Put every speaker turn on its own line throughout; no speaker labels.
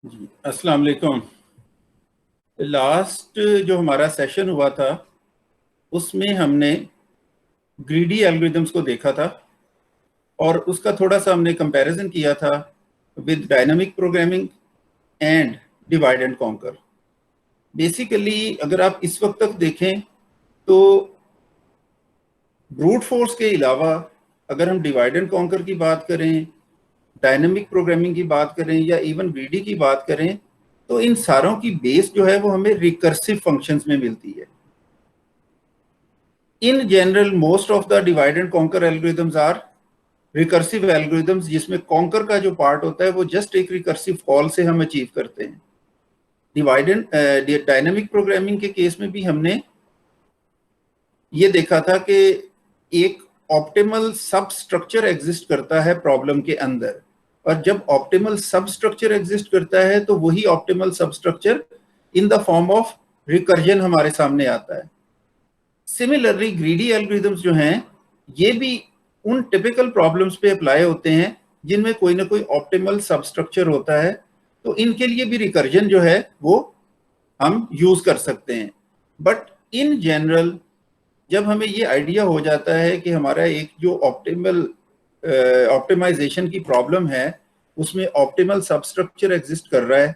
जी अस्सलाम वालेकुम। लास्ट जो हमारा सेशन हुआ था उसमें हमने ग्रीडी एल्गोरिदम्स को देखा था और उसका थोड़ा सा हमने कंपैरिजन किया था with dynamic programming and divide and conquer. Basically अगर आप इस वक्त तक देखें तो ब्रूट फोर्स के अलावा अगर हम डिवाइड एंड कॉन्कर की बात करें, डायनामिक प्रोग्रामिंग की बात करें या इवन ग्रीडी की बात करें, तो इन सारों की बेस जो है वो हमें रिकर्सिव फंक्शंस में मिलती है। In general most of the divide and conquer algorithms are recursive algorithms, जिसमें कॉन्कर का जो पार्ट होता है वो जस्ट एक रिकर्सिव कॉल से हम अचीव करते हैं। डिवाइड एंड डायनामिक प्रोग्रामिंग के केस में भी हमने ये देखा था कि एक ऑप्टिमल सब स्ट्रक्चर एग्जिस्ट करता है प्रॉब्लम के अंदर, और जब ऑप्टिमल सब स्ट्रक्चर एग्जिस्ट करता है तो वही ऑप्टिमल सब structure in the form of recursion हमारे सामने आता है। सिमिलरली ग्रीडी एल्गोरिदम्स जो हैं ये भी उन टिपिकल प्रॉब्लम्स पे अप्लाई होते हैं जिनमें कोई ना कोई ऑप्टिमल सब स्ट्रक्चर होता है, तो इनके लिए भी रिकर्जन जो है वो हम यूज कर सकते हैं। बट इन जनरल जब हमें ये आइडिया हो जाता है कि हमारा एक जो ऑप्टिमल ऑप्टिमाइजेशन की प्रॉब्लम है उसमें ऑप्टिमल सब स्ट्रक्चर एग्जिस्ट कर रहा है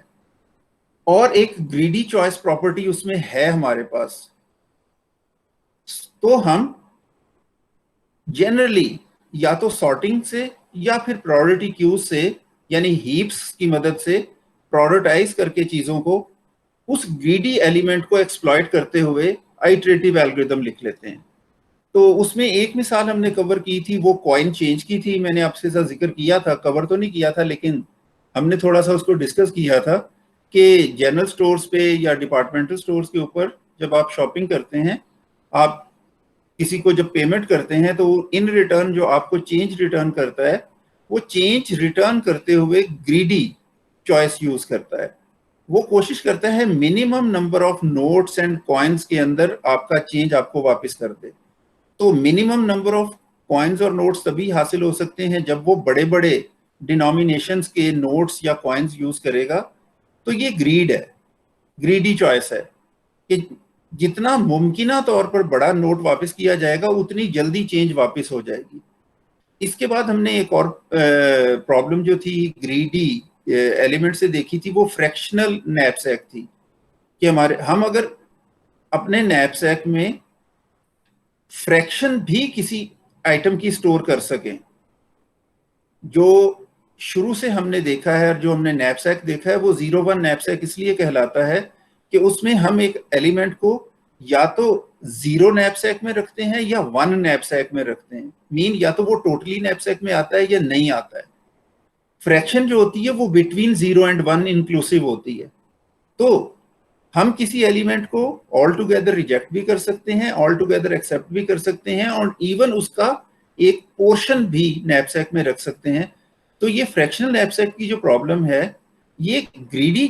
और एक ग्रीडी चॉइस प्रॉपर्टी उसमें है हमारे पास, तो हम जनरली या तो सॉर्टिंग से या फिर प्रायोरिटी क्यूज से यानी हीप्स की मदद से प्रायोरिटाइज करके चीजों को उस ग्रीडी एलिमेंट को एक्सप्लॉइट करते हुए आइटरेटिव एल्गोरिदम लिख लेते हैं। तो उसमें एक मिसाल हमने कवर की थी, वो कॉइन चेंज की थी। मैंने आपसे साथ जिक्र किया था, कवर तो नहीं किया था लेकिन हमने थोड़ा सा उसको डिस्कस किया था कि जनरल स्टोर्स पे या डिपार्टमेंटल स्टोर्स के ऊपर जब आप शॉपिंग करते हैं, आप किसी को जब पेमेंट करते हैं तो इन रिटर्न जो आपको चेंज रिटर्न करता है वो चेंज रिटर्न करते हुए ग्रीडी चॉइस यूज करता है। वो कोशिश करता है minimum number of notes and coins के अंदर आपका चेंज आपको वापस कर दे। तो मिनिमम नंबर ऑफ कॉइन्स और नोट्स तभी हासिल हो सकते हैं जब वो बड़े बड़े डिनोमिनेशंस के नोट्स या कॉइन्स यूज करेगा। तो ये ग्रीड है, ग्रीडी चॉइस है कि जितना मुमकिना तौर पर बड़ा नोट वापस किया जाएगा उतनी जल्दी चेंज वापस हो जाएगी। इसके बाद हमने एक और प्रॉब्लम जो थी ग्रीडी एलिमेंट से देखी थी, वो फ्रैक्शनल नैपसैक थी कि हम अगर अपने नैपसैक में फ्रैक्शन भी किसी आइटम की स्टोर कर सकें। जो शुरू से हमने देखा है और जो हमने नैपसैक देखा है वो 01 नैपसैक इसलिए कहलाता है कि उसमें हम एक एलिमेंट को या तो 0 नैपसैक में रखते हैं या 1 नैपसैक में रखते हैं। मीन या तो वो टोटली नैपसैक में आता है या नहीं आता है। फ्रैक्शन जो होती है वो बिटवीन 0 एंड 1 इंक्लूसिव होती है। तो हम किसी एलिमेंट को ऑल टुगेदर रिजेक्ट भी कर सकते हैं, ऑल टुगेदर एक्सेप्ट भी कर सकते हैं और इवन उसका एक पोर्शन भी नैपसैक में रख सकते हैं। तो ये फ्रैक्शनल नैपसैक की जो प्रॉब्लम है ये ग्रीडी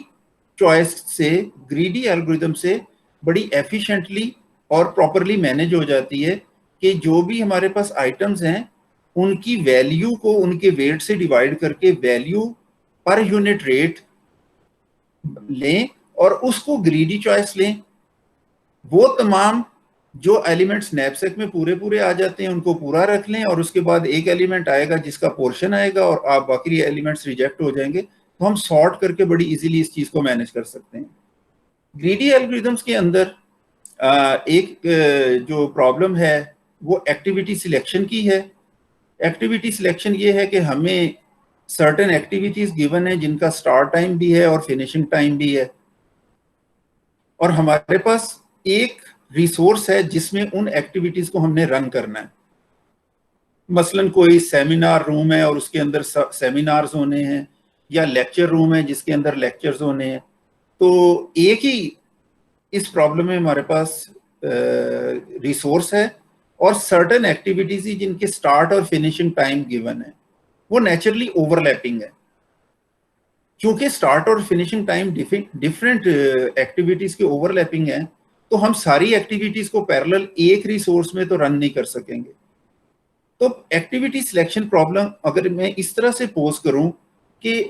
चॉइस से, ग्रीडी एल्गोरिदम से बड़ी एफिशिएंटली और प्रॉपरली मैनेज हो जाती है कि जो भी हमारे पास आइटम्स हैं उनकी वैल्यू को उनके वेट से डिवाइड करके वैल्यू पर यूनिट रेट लें और उसको ग्रीडी चॉइस लें। वो तमाम जो एलिमेंट्स नैपसैक में पूरे पूरे आ जाते हैं उनको पूरा रख लें और उसके बाद एक एलिमेंट आएगा जिसका पोर्शन आएगा और आप बाकी एलिमेंट्स रिजेक्ट हो जाएंगे। तो हम सॉर्ट करके बड़ी इजीली इस चीज को मैनेज कर सकते हैं। ग्रीडी एल्गोरिदम्स के अंदर एक जो प्रॉब्लम है वो एक्टिविटी सिलेक्शन की है। एक्टिविटी सिलेक्शन ये है कि हमें सर्टेन एक्टिविटीज गिवन है जिनका स्टार्ट टाइम भी है और फिनिशिंग टाइम भी है, और हमारे पास एक रिसोर्स है जिसमें उन एक्टिविटीज को हमने रन करना है। मसलन कोई सेमिनार रूम है और उसके अंदर सेमिनार्स होने हैं, या लेक्चर रूम है जिसके अंदर लेक्चर्स होने हैं। तो एक ही इस प्रॉब्लम में हमारे पास रिसोर्स है और सर्टेन एक्टिविटीज ही जिनके स्टार्ट और फिनिशिंग टाइम गिवन है। वो नेचुरली ओवरलैपिंग है। क्योंकि स्टार्ट और फिनिशिंग टाइम डिफरेंट एक्टिविटीज के ओवरलैपिंग है तो हम सारी एक्टिविटीज को पैरेलल एक रिसोर्स में तो रन नहीं कर सकेंगे। तो एक्टिविटी सिलेक्शन प्रॉब्लम अगर मैं इस तरह से पोज करूं कि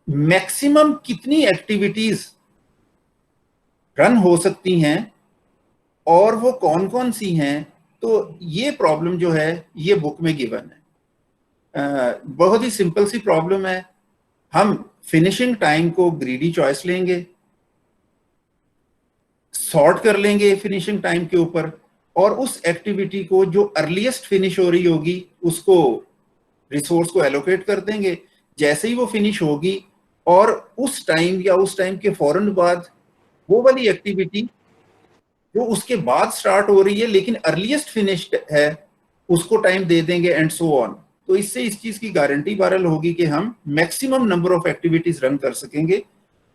मैक्सिमम कितनी एक्टिविटीज रन हो सकती हैं और वो कौन कौन सी हैं, तो ये प्रॉब्लम जो है ये बुक में गिवन है। बहुत ही सिंपल सी प्रॉब्लम है। हम फिनिशिंग टाइम को ग्रीडी चॉइस लेंगे, सॉर्ट कर लेंगे फिनिशिंग टाइम के ऊपर, और उस एक्टिविटी को जो अर्लीस्ट फिनिश हो रही होगी उसको रिसोर्स को एलोकेट कर देंगे। जैसे ही वो फिनिश होगी और उस टाइम या उस टाइम के फौरन बाद वो वाली एक्टिविटी जो उसके बाद स्टार्ट हो रही है लेकिन अर्लीस्ट फिनिश्ड है उसको टाइम दे देंगे, एंड सो ऑन। तो इससे इस चीज की गारंटी बहरहाल होगी कि हम maximum number of activities run कर सकेंगे।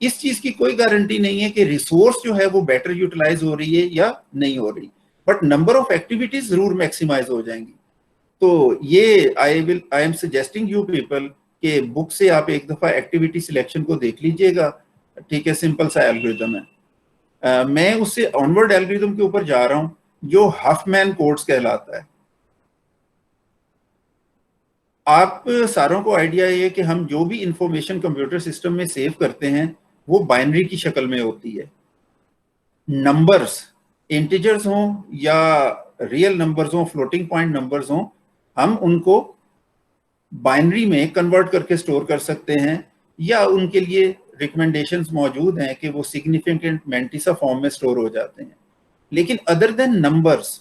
इस चीज की कोई गारंटी नहीं है कि रिसोर्स जो है वो बेटर यूटिलाइज हो रही है या नहीं हो रही, बट नंबर ऑफ एक्टिविटीज जरूर मैक्सिमाइज हो जाएंगी। तो ये I am suggesting you people के बुक से आप एक दफा एक्टिविटी सिलेक्शन को देख लीजिएगा। ठीक है, सिंपल सा एल्गोरिथम है। मैं उससे ऑनवर्ड एल्गोरिथम के ऊपर जा रहा हूं जो हफमैन कोड्स कहलाता है। आप सारों को आइडिया है कि हम जो भी इंफॉर्मेशन कंप्यूटर सिस्टम में सेव करते हैं वो बाइनरी की शक्ल में होती है। नंबर्स, इंटीजर्स हों या रियल नंबर्स हों, फ्लोटिंग पॉइंट नंबर्स हों, हम उनको बाइनरी में कन्वर्ट करके स्टोर कर सकते हैं, या उनके लिए रिकमेंडेशंस मौजूद हैं कि वो सिग्निफिकेंट मैंटिसा फॉर्म में स्टोर हो जाते हैं। लेकिन अदर देन नंबर्स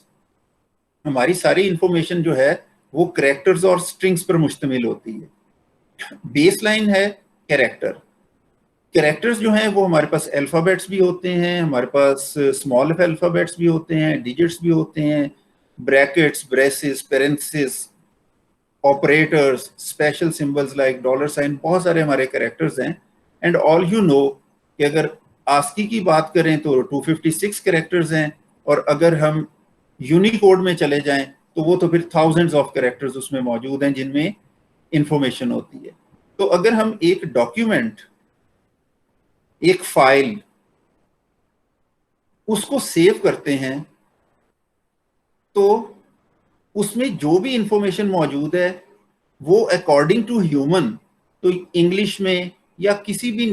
हमारी सारी इंफॉर्मेशन जो है वो कैरेक्टर्स और स्ट्रिंग्स पर मुश्तमिल होती है। बेसलाइन है कैरेक्टर। कैरेक्टर्स जो हैं वो हमारे पास अल्फ़ाबेट्स भी होते हैं, हमारे पास स्मॉल अल्फ़ाबेट्स भी होते हैं, डिजिट्स भी होते हैं, brackets, braces, parenthesis, operators, special symbols like dollar sign, बहुत सारे हमारे कैरेक्टर्स हैं। एंड ऑल यू नो कि अगर आस्की की बात करें तो 256 कैरेक्टर्स हैं, और अगर हम यूनिकोड में चले जाएं तो वो तो फिर थाउजेंड्स ऑफ कैरेक्टर्स उसमें मौजूद हैं जिनमें इंफॉर्मेशन होती है। तो अगर हम एक डॉक्यूमेंट, एक फाइल, उसको सेव करते हैं तो उसमें जो भी इंफॉर्मेशन मौजूद है वो अकॉर्डिंग टू ह्यूमन, तो इंग्लिश में या किसी भी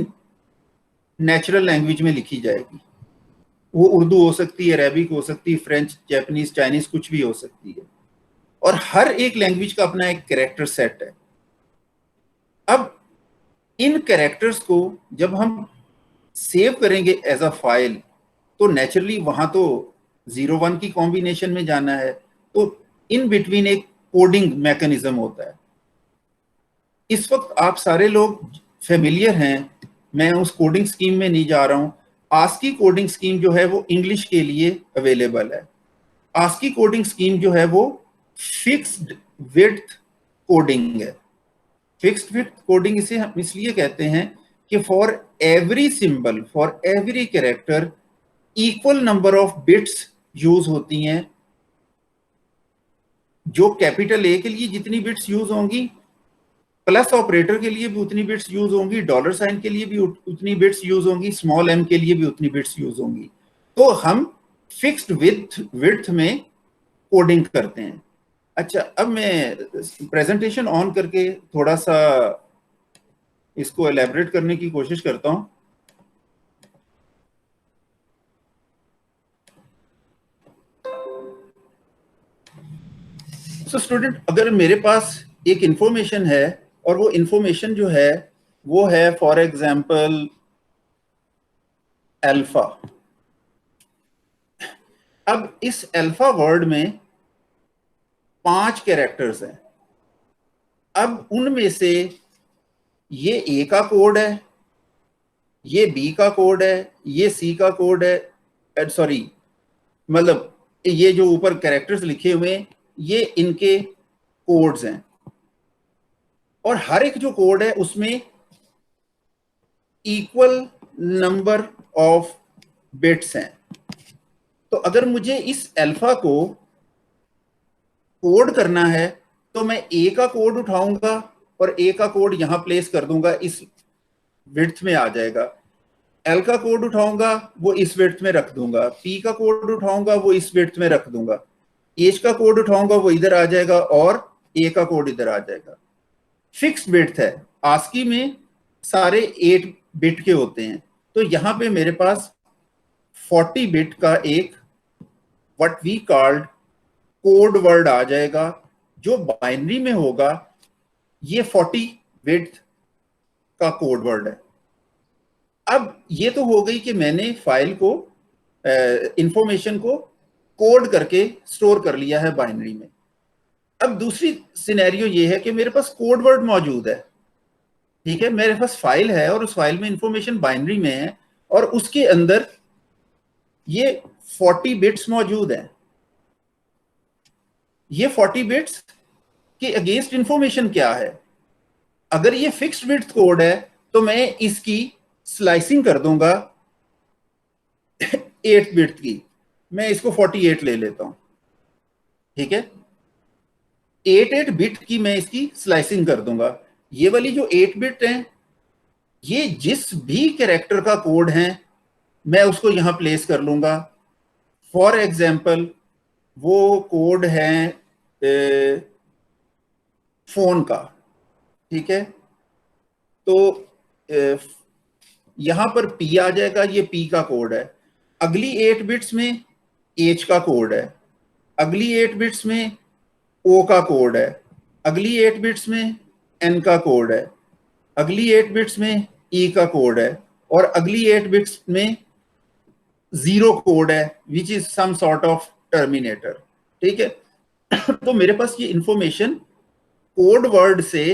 नेचुरल लैंग्वेज में लिखी जाएगी। वो उर्दू हो सकती है, अरेबिक हो सकती है, फ्रेंच, जापानीज, चाइनीज, कुछ भी हो सकती है। और हर एक लैंग्वेज का अपना एक कैरेक्टर सेट है। अब इन कैरेक्टर्स को जब हम सेव करेंगे एज अ फाइल तो नेचुरली वहां तो 0-1 की कॉम्बिनेशन में जाना है, तो इन बिटवीन एक कोडिंग मैकेनिज्म होता है। इस वक्त आप सारे लोग फेमिलियर हैं, मैं उस कोडिंग स्कीम में नहीं जा रहा हूं। आस्की कोडिंग स्कीम जो है वो इंग्लिश के लिए अवेलेबल है। आस्की कोडिंग स्कीम जो है वो फिक्स्ड विड्थ कोडिंग है। फिक्स्ड विड्थ कोडिंग इसे हम इसलिए कहते हैं कि for every symbol, for every character equal number of bits use होती हैं। जो कैपिटल ए के लिए जितनी बिट्स यूज होंगी, प्लस ऑपरेटर के लिए भी उतनी बिट्स यूज होंगी, डॉलर साइन के लिए भी उतनी बिट्स यूज होंगी, स्मॉल एम के लिए भी उतनी बिट्स यूज होंगी। तो हम फिक्स्ड विड्थ में कोडिंग करते हैं। अच्छा, अब मैं प्रेजेंटेशन ऑन करके थोड़ा सा इसको एलैबोरेट करने की कोशिश करता हूं। सो स्टूडेंट, अगर मेरे पास एक इंफॉर्मेशन है और वो इंफॉर्मेशन जो है वो है फॉर एग्जांपल अल्फा। अब इस अल्फा वर्ड में 5 कैरेक्टर्स हैं। अब उनमें से ये ए का कोड है, ये बी का कोड है, ये सी का कोड है, सॉरी, मतलब ये जो ऊपर कैरेक्टर्स लिखे हुए हैं ये इनके कोड्स हैं, और हर एक जो कोड है उसमें इक्वल नंबर ऑफ बिट्स हैं। तो अगर मुझे इस अल्फा को कोड करना है तो मैं ए का कोड उठाऊंगा और ए का कोड यहां प्लेस कर दूंगा, इस विड्थ में आ जाएगा। एल का कोड उठाऊंगा वो इस विड्थ में रख दूंगा, पी का कोड उठाऊंगा वो इस विड्थ में रख दूंगा, एच का कोड उठाऊंगा वो इधर आ जाएगा, और ए का कोड इधर आ जाएगा। फिक्स्ड विड्थ है। आस्की में सारे 8 बिट के होते हैं। तो यहां पे मेरे पास 40 बिट का एक what we called code word आ जाएगा, जो बाइनरी में होगा। ये 40 बिट का कोड वर्ड है। अब ये तो हो गई कि मैंने फाइल को, इंफॉर्मेशन को कोड करके स्टोर कर लिया है बाइनरी में। अब दूसरी सिनेरियो ये है कि मेरे पास कोड वर्ड मौजूद है। ठीक है, मेरे पास फाइल है और उस फाइल में इंफॉर्मेशन बाइनरी में है और उसके अंदर ये 40 बिट्स मौजूद हैं। ये 40 बिट्स के अगेंस्ट इंफॉर्मेशन क्या है? अगर ये फिक्स्ड बिट कोड है तो मैं इसकी स्लाइसिंग कर दूंगा 8 बिट की। मैं इसको 48 ले लेता हूं। ठीक है, 8 बिट की मैं इसकी स्लाइसिंग कर दूंगा। ये वाली जो 8 बिट है, ये जिस भी कैरेक्टर का कोड है मैं उसको यहां प्लेस कर लूंगा। फॉर एग्जाम्पल वो कोड है फोन का। ठीक है, तो यहां पर पी आ जाएगा, ये पी का कोड है। अगली 8 बिट्स में एच का कोड है, अगली 8 बिट्स में ओ का कोड है, अगली 8 बिट्स में एन का कोड है, अगली 8 बिट्स में ई का कोड है और अगली 8 बिट्स में जीरो कोड है, which is some sort of terminator. ठीक है, तो मेरे पास ये इंफॉर्मेशन कोड वर्ड से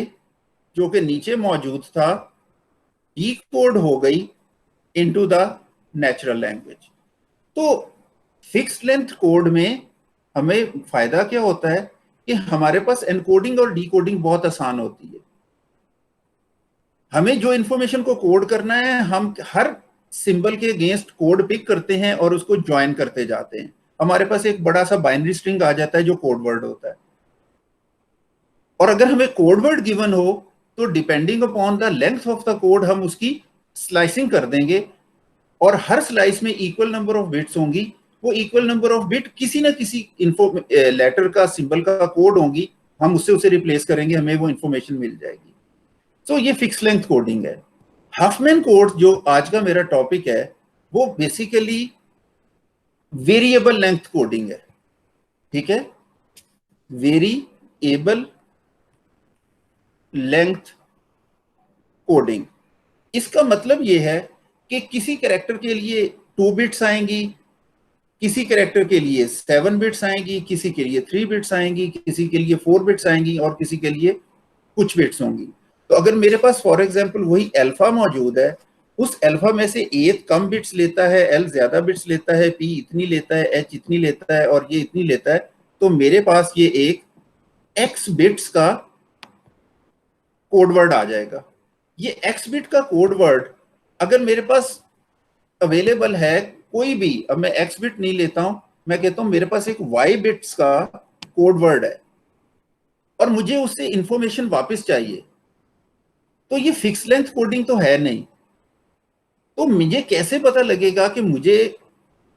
जो कि नीचे मौजूद था डीकोड हो गई इनटू द नेचुरल लैंग्वेज। तो फिक्स्ड लेंथ कोड में हमें फायदा क्या होता है कि हमारे पास एनकोडिंग और डीकोडिंग बहुत आसान होती है। हमें जो इंफॉर्मेशन को कोड करना है, हम हर सिंबल के अगेंस्ट कोड पिक करते हैं और उसको ज्वाइन करते जाते हैं। हमारे पास एक बड़ा सा बाइनरी स्ट्रिंग आ जाता है जो कोड वर्ड होता है। और अगर हमें कोड वर्ड गिवन हो तो depending upon the length of the code हम उसकी स्लाइसिंग कर देंगे और हर स्लाइस में इक्वल नंबर ऑफ बिट्स होंगी। वो इक्वल नंबर ऑफ बिट किसी ना किसी लेटर का, सिंबल का कोड होंगी, हम उससे उसे रिप्लेस करेंगे, हमें वो इंफॉर्मेशन मिल जाएगी। तो ये फिक्स लेंथ कोडिंग है। हफमैन कोड जो आज का मेरा टॉपिक है वो बेसिकली वेरिएबल लेंथ कोडिंग है। ठीक है, वेरिएबल लेंथ कोडिंग, इसका मतलब ये है कि किसी कैरेक्टर के लिए 2 बिट्स आएंगी, किसी कैरेक्टर के लिए 7 बिट्स आएंगी, किसी के लिए 3 बिट्स आएंगी, किसी के लिए 4 बिट्स आएंगी और किसी के लिए कुछ बिट्स होंगी। तो अगर मेरे पास फॉर एग्जांपल वही अल्फा मौजूद है, उस अल्फा में से ए कम बिट्स लेता है, एल ज्यादा बिट्स लेता है, पी इतनी लेता है, एच इतनी लेता है और ये इतनी लेता है, तो मेरे पास ये एक एक्स बिट्स का कोड वर्ड आ जाएगा। ये एक्स बिट का कोड वर्ड अगर मेरे पास अवेलेबल है कोई भी, अब मैं एक्स बिट नहीं लेता हूं, मैं कहता हूं मेरे पास एक वाई बिट्स का कोड वर्ड है और मुझे उससे इंफॉर्मेशन वापस चाहिए, तो ये फिक्स लेंथ कोडिंग तो है नहीं। तो मुझे कैसे पता लगेगा कि मुझे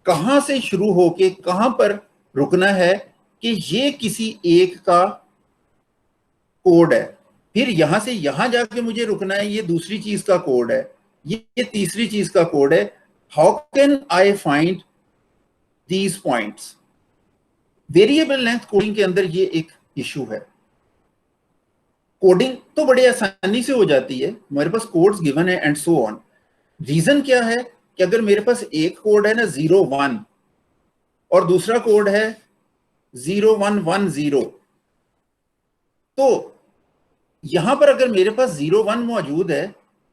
कहां से शुरू होके कहां पर रुकना है कि ये किसी एक का कोड है, फिर यहां से यहां जाके मुझे रुकना है, ये दूसरी चीज का कोड है, ये तीसरी चीज का कोड है। How can I find these points? Variable length coding के अंदर ये एक इशू है। कोडिंग तो बड़े आसानी से हो जाती है, मेरे पास कोड्स गिवन है एंड सो ऑन। रीजन क्या है कि अगर मेरे पास एक कोड है ना 01 और दूसरा कोड है 0110, तो यहां पर अगर मेरे पास 01 मौजूद है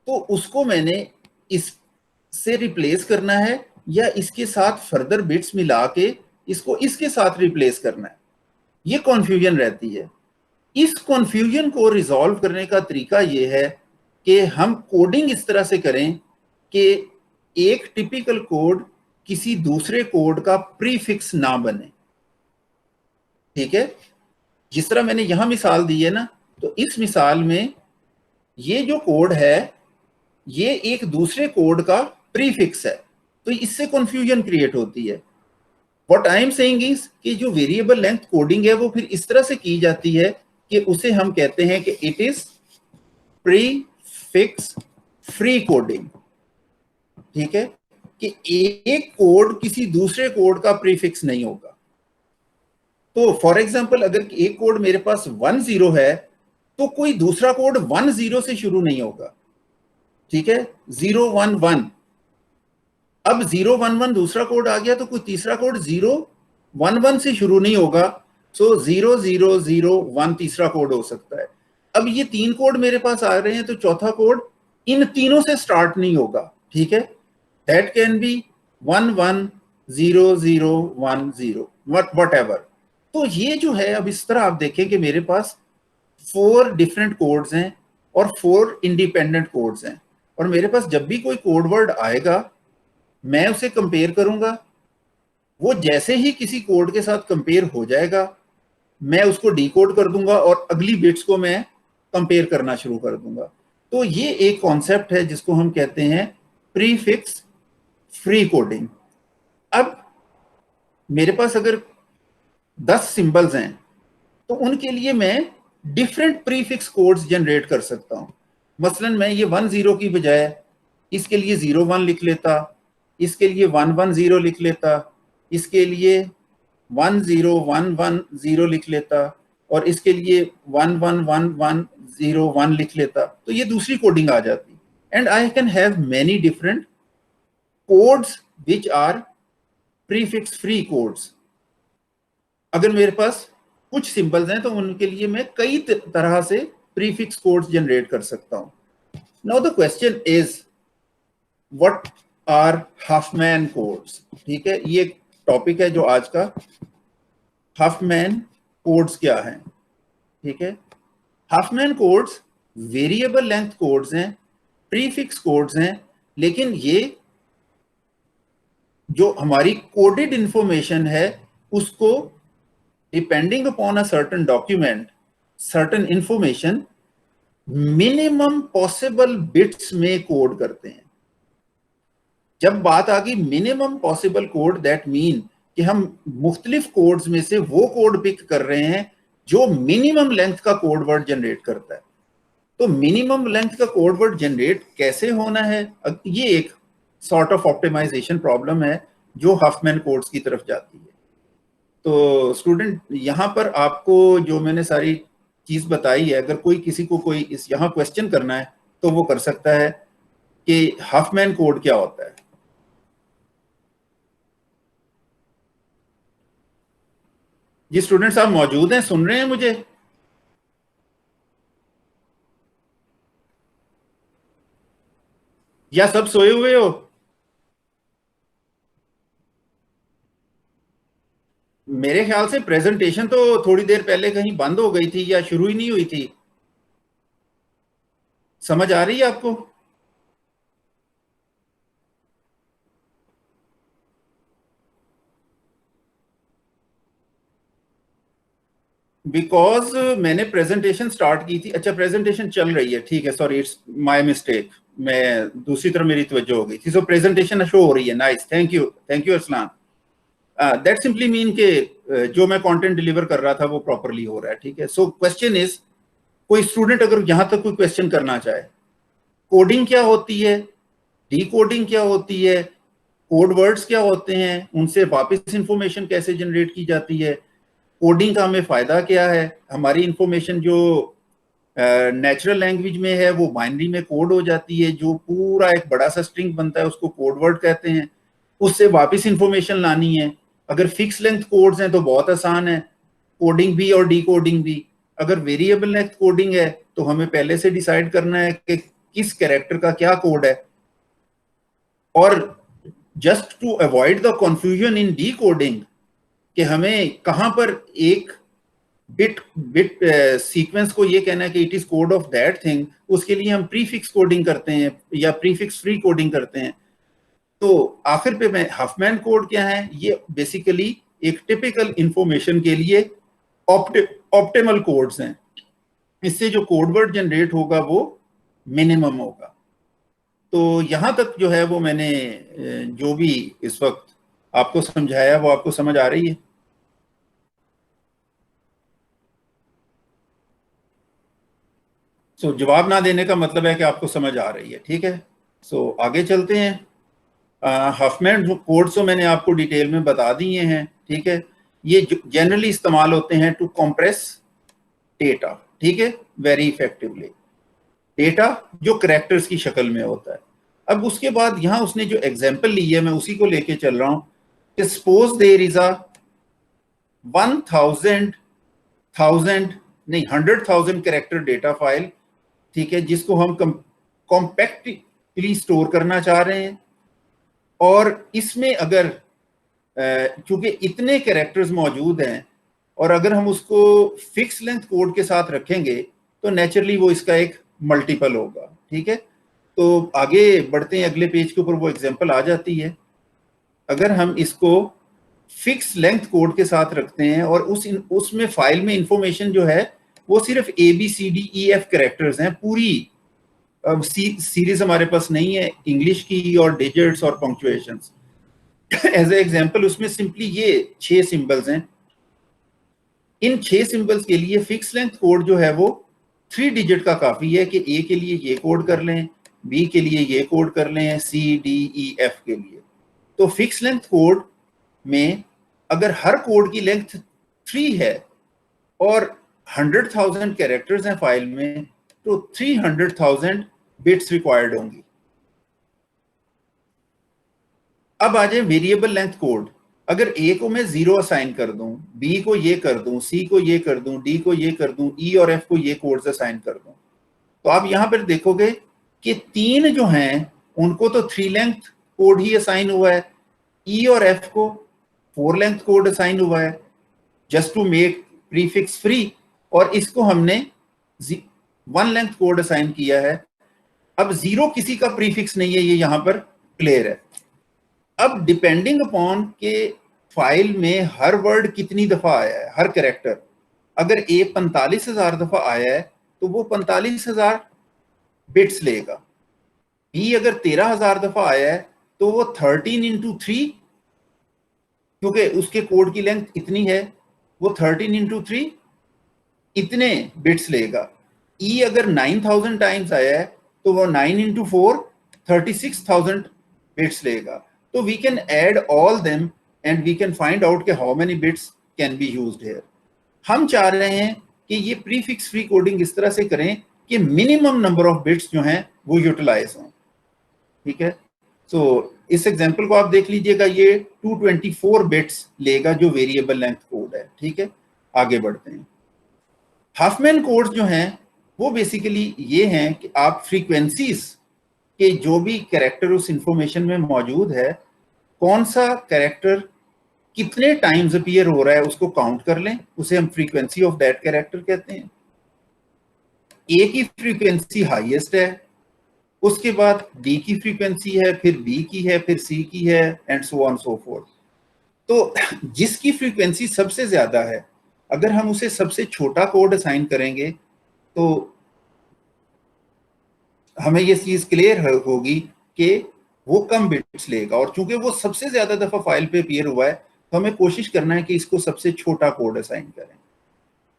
तो उसको मैंने इससे रिप्लेस करना है या इसके साथ फर्दर बिट्स मिला के इसको इसके साथ रिप्लेस करना है, ये कॉन्फ्यूजन रहती है। इस कॉन्फ्यूजन को रिजॉल्व करने का तरीका यह है कि हम कोडिंग इस तरह से करें कि एक टिपिकल कोड किसी दूसरे कोड का प्रीफिक्स ना बने। ठीक है, जिस तरह मैंने यहां मिसाल दी है ना, तो इस मिसाल में ये जो कोड है ये एक दूसरे कोड का प्रीफिक्स है, तो इससे कंफ्यूजन क्रिएट होती है। What I am saying is कि जो वेरिएबल लेंथ कोडिंग है वो फिर इस तरह से की जाती है कि उसे हम कहते हैं कि it is prefix free coding, ठीक है, कि एक कोड किसी दूसरे कोड का प्रीफिक्स नहीं होगा। तो फॉर एग्जांपल अगर एक कोड मेरे पास 10 है तो कोई दूसरा कोड 10 से शुरू नहीं होगा, ठीक है, 011। अब 011 दूसरा कोड आ गया तो कोई तीसरा कोड 011 से शुरू नहीं होगा, सो 0001 तीसरा कोड हो सकता है। अब ये 3 कोड मेरे पास आ रहे हैं तो चौथा कोड इन तीनों से स्टार्ट नहीं होगा, ठीक है, that can be 110010 what ever. तो ये जो है, अब इस तरह आप देखें कि मेरे पास 4 डिफरेंट कोड्स हैं और 4 इंडिपेंडेंट कोड्स हैं, और मेरे पास जब भी कोई कोड वर्ड आएगा मैं उसे कंपेयर करूंगा, वो जैसे ही किसी कोड के साथ कंपेयर हो जाएगा मैं उसको डिकोड कर दूंगा और अगली बिट्स को मैं कंपेयर करना शुरू कर दूंगा। तो ये एक कॉन्सेप्ट है जिसको हम कहते हैं प्रीफिक्स फ्री कोडिंग। अब मेरे पास अगर 10 सिंबल्स हैं तो उनके लिए मैं डिफरेंट प्रीफिक्स कोड्स जनरेट कर सकता हूं। मसलन मैं ये 10 की बजाय इसके लिए 01 लिख लेता, इसके लिए 110 लिख लेता, इसके लिए 10110 लिख लेता, और इसके लिए 111101 लिख लेता, तो ये दूसरी कोडिंग आ जाती। And I can have many different codes which are prefix free codes. अगर मेरे पास कुछ सिंबल्स हैं तो उनके लिए मैं कई तरह से प्रीफिक्स कोड्स जनरेट कर सकता हूं। Now the question is what are Huffman codes, ठीक है, ये टॉपिक है जो आज का। हफमैन कोड्स क्या हैं, ठीक है। Huffman codes variable length codes हैं, प्रीफिक्स कोड्स हैं, लेकिन ये जो हमारी कोडेड इंफॉर्मेशन है उसको depending upon a certain document, certain information minimum possible bits में कोड करते हैं। जब बात आ गई minimum possible code, that mean कि हम मुख्तलिफ कोड्स में से वो कोड पिक कर रहे हैं जो मिनिमम लेंथ का कोड वर्ड जनरेट करता है। तो मिनिमम लेंथ का कोड वर्ड जनरेट कैसे होना है, ये एक सॉर्ट ऑफ ऑप्टिमाइजेशन प्रॉब्लम है जो हफमैन कोड्स की तरफ जाती है। तो स्टूडेंट, यहाँ पर आपको जो मैंने सारी चीज बताई है, अगर कोई किसी को कोई इस यहाँ क्वेश्चन करना है तो वो कर सकता है कि हफमैन कोड क्या होता है। जी स्टूडेंट्स, आप मौजूद हैं, सुन रहे हैं मुझे? या सब सोए हुए हो? मेरे ख्याल से प्रेजेंटेशन तो थोड़ी देर पहले कहीं बंद हो गई थी या शुरू ही नहीं हुई थी। समझ आ रही है आपको? बिकॉज मैंने प्रेजेंटेशन स्टार्ट की थी। अच्छा, प्रेजेंटेशन चल रही है, ठीक है, सॉरी, इट्स माय मिस्टेक, मैं दूसरी तरफ मेरी तवज्जो हो गई थी। सो प्रेजेंटेशन शो हो रही है, nice, thank you Arsalan. That simply mean के जो मैं कंटेंट डिलीवर कर रहा था वो प्रॉपरली हो रहा है, ठीक है। सो क्वेश्चन इज, कोई स्टूडेंट अगर यहां तक कोई क्वेश्चन करना चाहे, कोडिंग क्या होती है, डीकोडिंग क्या होती है, कोड वर्ड्स क्या होते हैं, उनसे वापस इंफॉर्मेशन कैसे जनरेट की जाती है, कोडिंग का हमें फायदा क्या है, हमारी इंफॉर्मेशन जो नेचुरल लैंग्वेज में है वो बाइनरी में कोड हो जाती है, जो पूरा एक बड़ा सा स्ट्रिंग बनता है उसको कोड वर्ड कहते हैं, उससे वापस इंफॉर्मेशन लानी है। अगर फिक्स लेंथ कोड्स हैं तो बहुत आसान है, कोडिंग भी और डीकोडिंग भी। अगर वेरिएबल लेंथ कोडिंग है तो हमें पहले से डिसाइड करना है कि किस कैरेक्टर का क्या कोड है। और just to avoid the confusion in decoding कि हमें कहां पर एक बिट बिट सीक्वेंस को ये कहना है कि it is code of that thing, उसके लिए हम प्रीफिक्स कोडिंग करते हैं या प्रीफिक्स फ्री कोडिंग करते हैं। तो आखिर पे मैं, हफमैन कोड क्या है, ये बेसिकली एक टिपिकल इंफॉर्मेशन के लिए ऑप्टिमल कोड्स हैं। इससे जो कोड वर्ड जनरेट होगा वो मिनिमम होगा। तो यहां तक जो है वो मैंने जो भी इस वक्त आपको समझाया वो आपको समझ आ रही है? सो जवाब ना देने का मतलब है कि आपको समझ आ रही है, ठीक है। सो आगे चलते हैं। हफमैन कोड्स तो मैंने आपको डिटेल में बता दिए हैं, ठीक है। ये जनरली इस्तेमाल होते हैं टू कंप्रेस डेटा, ठीक है, वेरी इफेक्टिवली। डेटा जो करेक्टर्स की शक्ल में होता है। अब उसके बाद यहां उसने जो एग्जांपल ली है मैं उसी को लेके चल रहा हूं कि सपोज देयर इज अ 1000 नहीं 100,000 कैरेक्टर डेटा फाइल, ठीक है, जिसको हम कॉम्पैक्टली स्टोर करना चाह रहे हैं। और इसमें अगर चूंकि इतने कैरेक्टर्स मौजूद हैं और अगर हम उसको फिक्स लेंथ कोड के साथ रखेंगे तो नेचुरली वो इसका एक मल्टीपल होगा, ठीक है। तो आगे बढ़ते हैं, अगले पेज के ऊपर वो एग्जांपल आ जाती है। अगर हम इसको फिक्स लेंथ कोड के साथ रखते हैं और उसमें फाइल में इंफॉर्मेशन जो है वो सिर्फ ABCDEF कैरेक्टर्स हैं, पूरी सीरीज हमारे पास नहीं है इंग्लिश की और डिजिट्स और पंक्चुएशंस। एज ए एग्जांपल उसमें सिंपली ये 6 सिंबल्स हैं। इन 6 सिंबल्स के लिए फिक्स लेंथ कोड जो है वो 3 डिजिट का काफी है कि A के लिए ये कोड कर लें, B के लिए ये कोड कर लें, CDEF के लिए। तो फिक्स लेंथ कोड में अगर हर कोड की लेंथ 3 है और 100,000 कैरेक्टर्स हैं फाइल में, तो 300,000 बिट्स रिक्वायर्ड होंगी। अब आ जाए वेरिएबल लेंथ कोड। अगर A को मैं 0 असाइन कर दूं, B को ये कर दूं, C को ये कर दूं, D को ये कर दूं, E और F को ये कोड्स असाइन कर दूं, तो आप यहां पर देखोगे कि 3 जो हैं उनको तो 3 लेंथ कोड ही असाइन हुआ है, E और F को 4 लेंथ कोड असाइन हुआ है just to make prefix free, और इसको हमने 1 लेंथ कोड असाइन किया है। अब 0 किसी का प्रीफिक्स नहीं है, ये यहां पर क्लियर है। अब डिपेंडिंग अपॉन के फाइल में हर वर्ड कितनी दफा आया है, हर कैरेक्टर, अगर A 45,000 दफा आया है तो वो 45,000 बिट्स लेगा। B अगर 13,000 दफा आया है तो वो 13 इंटू 3, क्योंकि उसके कोड की लेंथ इतनी है, वो 13 इंटू 3 इतने बिट्स लेगा। E अगर 9,000 टाइम्स आया है तो वो 9 इंटू 4 36,000 बिट्स लेगा। तो we can add all them and we can find out के how many bits can be used here. हम चाह रहे हैं कि ये प्रीफिक्स फ्री कोडिंग इस तरह से करें कि मिनिमम नंबर ऑफ बिट्स जो हैं वो यूटिलाइज हों, ठीक है। सो इस एग्जांपल को आप देख लीजिएगा, ये 224 बिट्स लेगा जो वेरिएबल लेंथ कोड है, ठीक है। आगे बढ़ते हैं। हफमैन कोड्स जो हैं वो बेसिकली ये हैं कि आप फ्रीक्वेंसीज के जो भी कैरेक्टर उस इंफॉर्मेशन में मौजूद है, कौन सा कैरेक्टर कितने टाइम्स अपीयर हो रहा है उसको काउंट कर लें, उसे हम फ्रीक्वेंसी ऑफ दैट कैरेक्टर कहते हैं। A की फ्रीक्वेंसी हाईएस्ट है, उसके बाद D की फ्रीक्वेंसी है, फिर B की है, फिर C की है, and so on so fourth. तो जिसकी फ्रीक्वेंसी सबसे ज्यादा है, अगर हम उसे सबसे छोटा कोड असाइन करेंगे तो हमें ये चीज क्लियर होगी कि वो कम बिट्स लेगा, और चूंकि वो सबसे ज्यादा दफा फाइल पे अपीयर हुआ है तो हमें कोशिश करना है कि इसको सबसे छोटा कोड असाइन करें।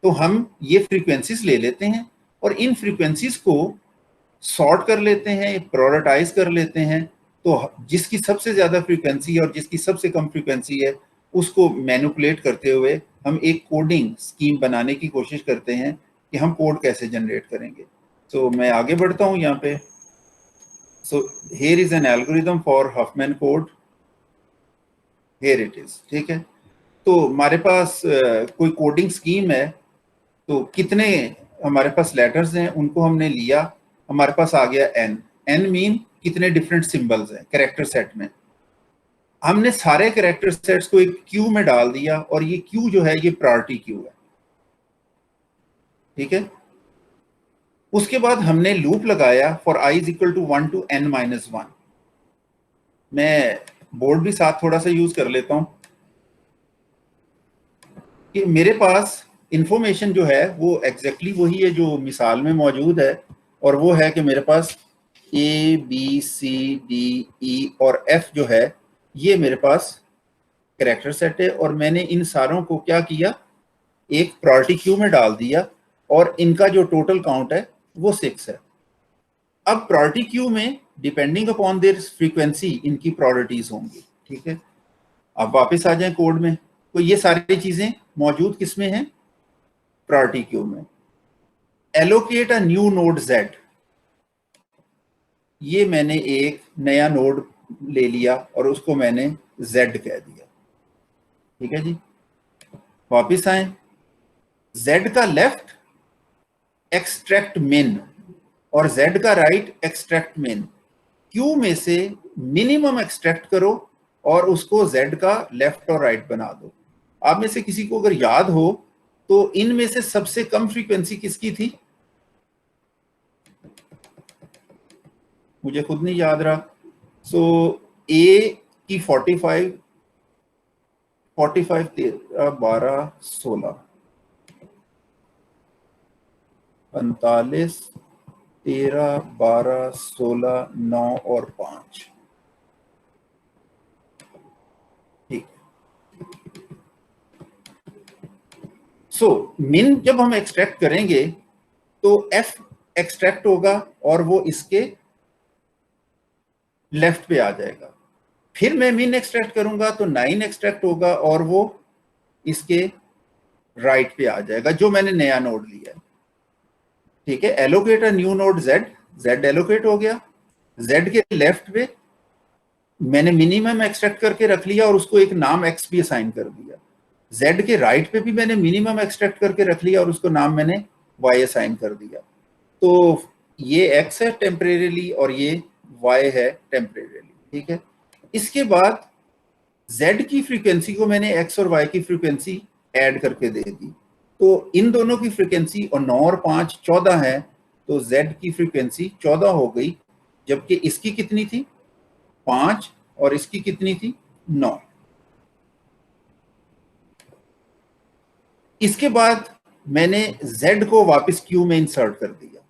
तो हम ये फ्रीक्वेंसीज ले लेते हैं और इन फ्रीक्वेंसीज को सॉर्ट कर लेते हैं, प्रायोरिटाइज कर लेते हैं। तो जिसकी सबसे ज्यादा फ्रीक्वेंसी है और जिसकी सबसे कम फ्रीक्वेंसी है उसको मैनिपुलेट करते हुए हम एक कोडिंग स्कीम बनाने की कोशिश करते हैं कि हम कोड कैसे जनरेट करेंगे। तो मैं आगे बढ़ता हूं यहाँ पे। So here is an algorithm for Huffman code, here it is, ठीक है। तो हमारे पास कोई कोडिंग स्कीम है, तो कितने हमारे पास लेटर्स हैं उनको हमने लिया, हमारे पास आ गया n मीन कितने डिफरेंट सिंबल्स हैं कैरेक्टर सेट में। हमने सारे कैरेक्टर सेट्स को एक क्यू में डाल दिया और ये क्यू जो है ये प्रायोरिटी क्यू है, ठीक है। उसके बाद हमने लूप लगाया for i is equal to 1 to n-1। मैं बोर्ड भी साथ थोड़ा सा यूज कर लेता हूं कि मेरे पास इंफॉर्मेशन जो है वो एग्जैक्टली वही है जो मिसाल में मौजूद है, और वो है कि मेरे पास A B C D E और F जो है ये मेरे पास कैरेक्टर सेट है, और मैंने इन सारों को क्या किया, एक प्रायोरिटी क्यू में डाल दिया और इनका जो टोटल काउंट है वो 6 है। अब प्रायोरिटी क्यू में डिपेंडिंग अपॉन देयर फ्रीक्वेंसी इनकी प्रायोरिटीज होंगी, ठीक है। अब वापस आ जाए कोड में, तो ये सारी चीजें मौजूद किसमें हैं, प्रायोरिटी क्यू में। Allocate a new node Z, ये मैंने एक नया नोड ले लिया और उसको मैंने Z कह दिया, ठीक है जी। वापिस आए, Z का लेफ्ट एक्सट्रैक्ट मिन और Z का राइट एक्सट्रैक्ट मिन। क्यू में से मिनिमम एक्सट्रैक्ट करो और उसको Z का लेफ्ट और राइट बना दो। आप में से किसी को अगर याद हो तो इनमें से सबसे कम फ्रीक्वेंसी किसकी थी, मुझे खुद नहीं याद रहा। सो ए की 45, 13, 12, 16, 45, 13, 12, 16, 9 और 5, ठीक। सो मिन जब हम एक्सट्रैक्ट करेंगे तो एफ एक्सट्रैक्ट होगा और वो इसके लेफ्ट पे आ जाएगा। फिर मैं मिन एक्सट्रैक्ट करूंगा तो 9 एक्सट्रैक्ट होगा और वो इसके राइट पे आ जाएगा, जो मैंने नया नोड लिया है, ठीक है। Allocate a new node Z allocate हो गया। Z के लेफ्ट पे मैंने मिनिमम एक्सट्रैक्ट करके रख लिया और उसको एक नाम X भी असाइन कर दिया। Z के राइट पे भी मैंने मिनिमम एक्सट्रैक्ट करके रख लिया और उसको नाम मैंने Y असाइन कर दिया। तो ये X है टेम्परेरीली और ये Y है टेम्परेरीली, ठीक है। इसके बाद Z की फ्रीक्वेंसी को मैंने X और Y की फ्रीक्वेंसी ऐड करके दे दी, तो इन दोनों की फ्रीक्वेंसी और 9 और 5 14 है, तो Z की फ्रीक्वेंसी 14 हो गई, जबकि इसकी कितनी थी 5 और इसकी कितनी थी 9। इसके बाद मैंने Z को वापस क्यू में इंसर्ट कर दिया,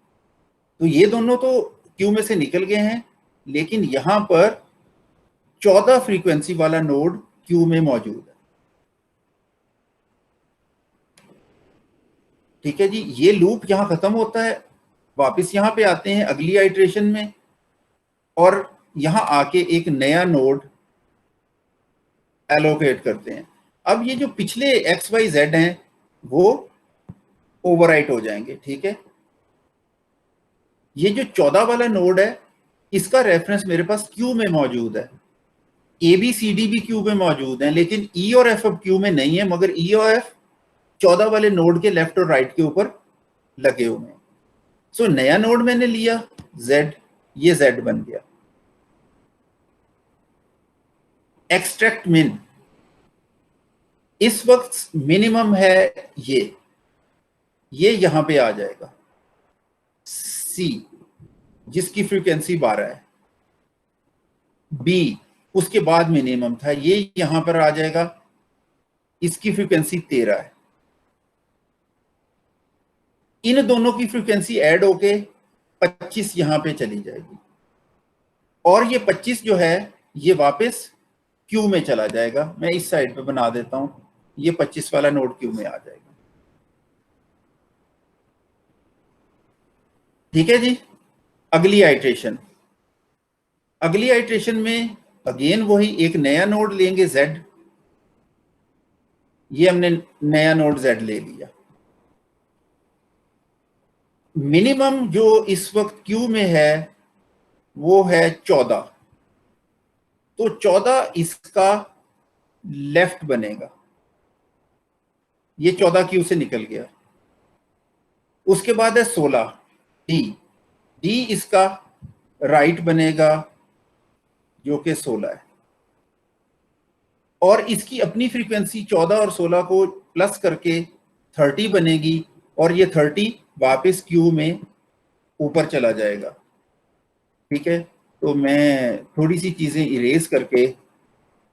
तो ये दोनों तो क्यू में से निकल गए हैं, लेकिन यहां पर 14 फ्रीक्वेंसी वाला नोड क्यू में मौजूद है, ठीक है जी। ये लूप यहां खत्म होता है, वापस यहां पे आते हैं अगली आइट्रेशन में और यहां आके एक नया नोड एलोकेट करते हैं। अब ये जो पिछले XYZ हैं वो ओवरराइट हो जाएंगे, ठीक है। ये जो 14 वाला नोड है इसका रेफरेंस मेरे पास क्यू में मौजूद है, ABCD भी क्यू में मौजूद है, लेकिन E और F अब क्यू में नहीं है, मगर E और F 14 वाले नोड के लेफ्ट और राइट के ऊपर लगे हुए हैं। सो नया नोड मैंने लिया Z, ये Z बन गया। एक्सट्रैक्ट मिन, इस वक्त मिनिमम है ये यहां पे आ जाएगा C, जिसकी फ्रीक्वेंसी 12 है। B उसके बाद मिनिमम था, ये यहां पर आ जाएगा, इसकी फ्रीक्वेंसी 13 है। इन दोनों की फ्रीक्वेंसी ऐड होके 25 यहां पे चली जाएगी और ये 25 जो है ये वापस क्यू में चला जाएगा। मैं इस साइड पे बना देता हूं, ये 25 वाला नोड क्यू में आ जाएगा, ठीक है जी। अगली आइट्रेशन में अगेन वही एक नया नोड लेंगे Z, ये हमने नया नोड Z ले लिया। मिनिमम जो इस वक्त क्यू में है वो है 14, तो 14 इसका लेफ्ट बनेगा, ये 14 क्यू से निकल गया। उसके बाद है 16 D इसका राइट बनेगा जो कि 16 है, और इसकी अपनी फ्रीक्वेंसी 14 और 16 को प्लस करके 30 बनेगी और ये 30 वापस क्यू में ऊपर चला जाएगा, ठीक है। तो मैं थोड़ी सी चीजें इरेज करके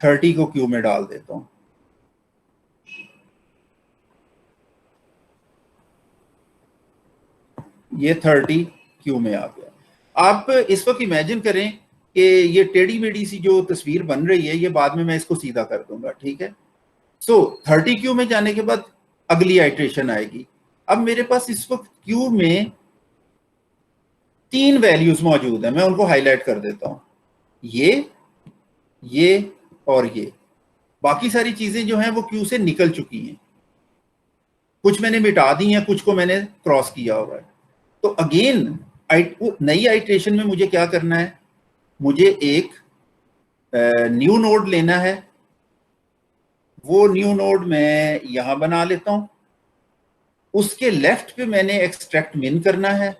30 को क्यू में डाल देता हूं। ये 30 क्यू में आ गया। आप इस वक्त इमेजिन करें कि ये टेढ़ी मेढ़ी सी जो तस्वीर बन रही है, ये बाद में मैं इसको सीधा कर दूंगा, ठीक है। सो 30 क्यू में जाने के बाद अगली आइट्रेशन आएगी। अब मेरे पास इस वक्त क्यू में तीन वैल्यूज मौजूद है, मैं उनको हाईलाइट कर देता हूं, ये और ये। बाकी सारी चीजें जो हैं वो क्यू से निकल चुकी हैं, कुछ मैंने मिटा दी हैं, कुछ को मैंने क्रॉस किया हुआ है। तो अगेन नई आइट्रेशन में मुझे क्या करना है, मुझे एक न्यू नोड लेना है। वो न्यू नोड मैं यहां बना लेता हूं, उसके लेफ्ट पे मैंने एक्सट्रैक्ट मिन करना है।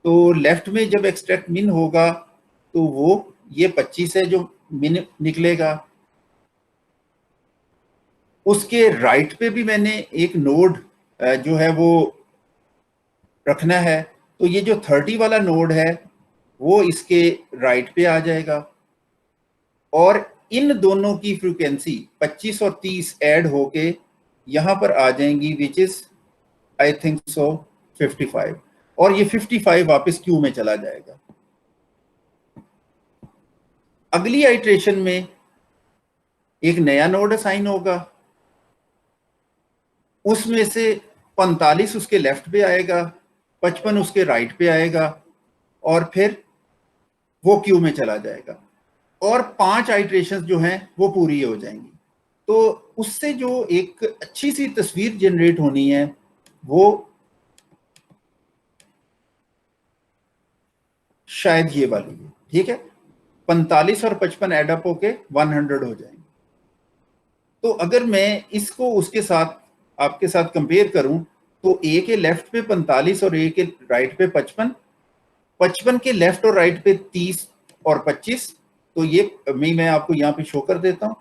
तो लेफ्ट में जब एक्सट्रैक्ट मिन होगा तो वो ये 25 है जो मिन निकलेगा। उसके राइट पे भी मैंने एक नोड जो है वो रखना है। तो ये जो 30 वाला नोड है वो इसके राइट पे आ जाएगा, और इन दोनों की फ्रीक्वेंसी 25 और 30 ऐड होके यहां पर आ जाएंगी, which is I think so 55, और ये 55 वापस क्यू में चला जाएगा। अगली आइट्रेशन में एक नया नोड असाइन होगा, उसमें से 45 उसके लेफ्ट पे आएगा, 55 उसके राइट पे आएगा, और फिर वो क्यू में चला जाएगा, और 5 आइट्रेशंस जो हैं वो पूरी हो जाएंगी। तो उससे जो एक अच्छी सी तस्वीर जनरेट होनी है वो शायद ये वाली है, ठीक है। 45 और 55 एडअप होके 100 हो जाएंगे। तो अगर मैं इसको उसके साथ आपके साथ कंपेयर करूं तो ए के लेफ्ट पे 45 और ए के राइट पे 55, 55 के लेफ्ट और राइट पे 30 और 25। तो ये मैं आपको यहां पे शो कर देता हूं,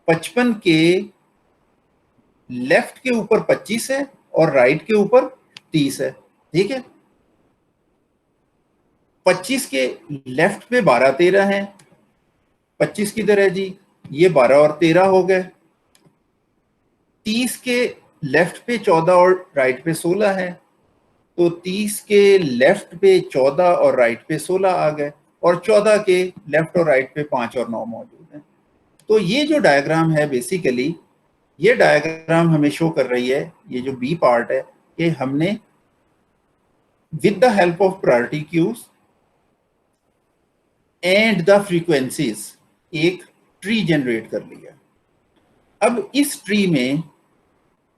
55 के लेफ्ट के ऊपर 25 है और राइट के ऊपर 30 है, ठीक है। 25 के लेफ्ट पे 12 13 है, 25 किधर है जी, ये 12 और 13 हो गए। 30 के लेफ्ट पे 14 और राइट पे 16 है, तो 30 के लेफ्ट पे 14 और राइट पे 16 आ गए, और 14 के लेफ्ट और राइट पे 5 और 9 मौजूद हैं। तो ये जो डायग्राम है बेसिकली, ये डायग्राम हमें शो कर रही है, ये जो बी पार्ट है, कि हमने with the help of priority queues and the frequencies एक ट्री जनरेट कर लिया। अब इस ट्री में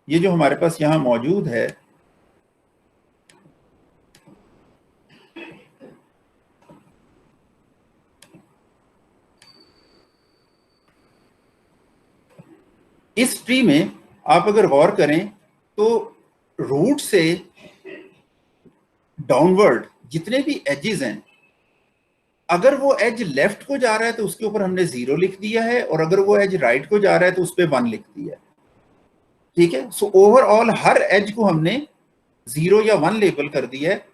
ये जो हमारे पास यहां मौजूद है, इस ट्री में आप अगर गौर करें तो रूट से डाउनवर्ड जितने भी एजेस हैं, अगर वो एज लेफ्ट को जा रहा है तो उसके ऊपर हमने 0 लिख दिया है, और अगर वो एज राइट को जा रहा है तो उस पर 1 लिख दिया है, ठीक है। सो ओवरऑल हर एज को हमने 0 या 1 लेबल कर दिया है।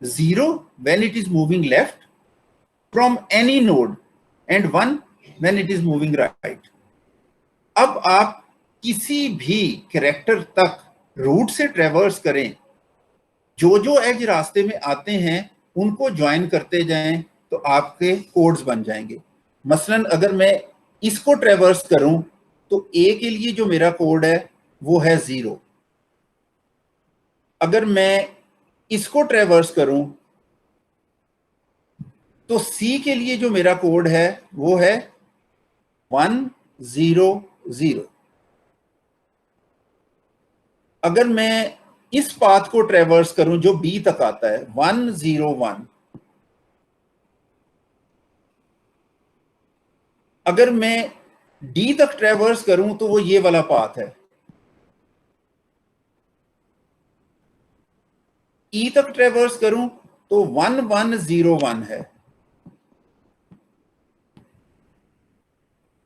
0 when it is moving left from any node, and 1 when it is moving right. अब आप किसी भी कैरेक्टर तक रूट से ट्रेवर्स करें, जो जो एज रास्ते में आते हैं उनको ज्वाइन करते जाएं, तो आपके कोड्स बन जाएंगे। मसलन अगर मैं इसको ट्रेवर्स करूं तो ए के लिए जो मेरा कोड है वो है 0। अगर मैं इसको ट्रेवर्स करूं तो सी के लिए जो मेरा कोड है वो है 1 0 0। अगर मैं इस पाथ को ट्रेवर्स करूं जो बी तक आता है 1 0 1, अगर मैं डी तक ट्रेवर्स करूं तो वो ये वाला पाथ है। ई तक ट्रेवर्स करूं तो 1 1 0 1 है,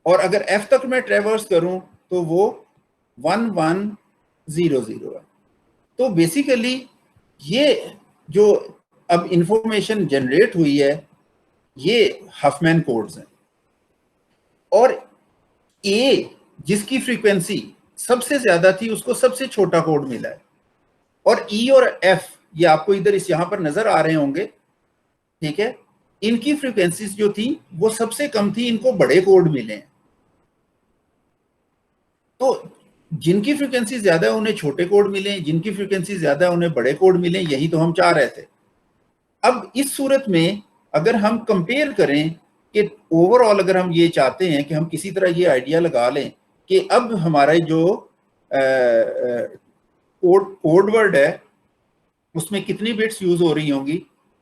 और अगर एफ तक मैं ट्रेवर्स करूं तो वो 1 1 0 0 है। तो बेसिकली ये जो अब इंफॉर्मेशन जनरेट हुई है ये हफमैन कोड्स हैं, और ए जिसकी फ्रीक्वेंसी सबसे ज्यादा थी उसको सबसे छोटा कोड मिला है, और ई और एफ ये आपको इधर इस यहां पर नजर आ रहे होंगे, ठीक है। इनकी फ्रीक्वेंसीज जो थी वो सबसे कम थी, इनको बड़े कोड मिले हैं। तो जिनकी फ्रीक्वेंसी ज्यादा है उन्हें छोटे कोड मिले, जिनकी फ्रीक्वेंसी ज्यादा है उन्हें बड़े कोड मिले, यही तो हम चाह रहे थे। अब इस सूरत में अगर हम कंपेयर करें कि ओवरऑल अगर हम ये चाहते हैं कि हम किसी तरह ये आइडिया लगा लें कि अब हमारा जो कोड वर्ड है उसमें कितनी बिट्स यूज हो रही होंगी,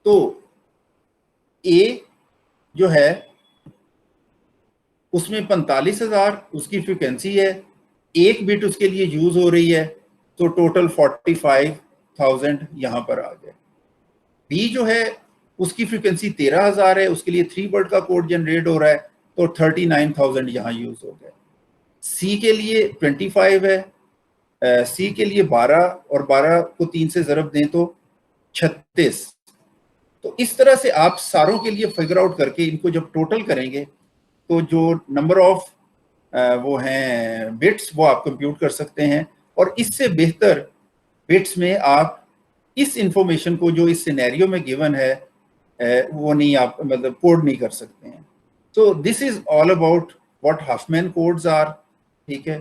तो ए जो है उसमें 45,000 उसकी फ्रिक्वेंसी है, एक बिट उसके लिए यूज हो रही है, तो टोटल 45,000 यहां पर आ गए। बी जो है उसकी फ्रिक्वेंसी 13,000 है, उसके लिए 3 वर्ड का कोड जनरेट हो रहा है, तो 39,000 यहां यूज हो गए। सी के लिए 25 है, सी के लिए 12 और 12 को 3 से ज़रब दें तो 36। तो इस तरह से आप सारों के लिए फिगर आउट करके इनको जब टोटल करेंगे तो जो नंबर ऑफ वो हैं बिट्स वो आप कंप्यूट कर सकते हैं, और इससे बेहतर बिट्स में आप इस इंफॉर्मेशन को जो इस सिनेरियो में गिवन है वो नहीं आप मतलब कोड नहीं कर सकते हैं। तो this is all about what Huffman codes are. ठीक है,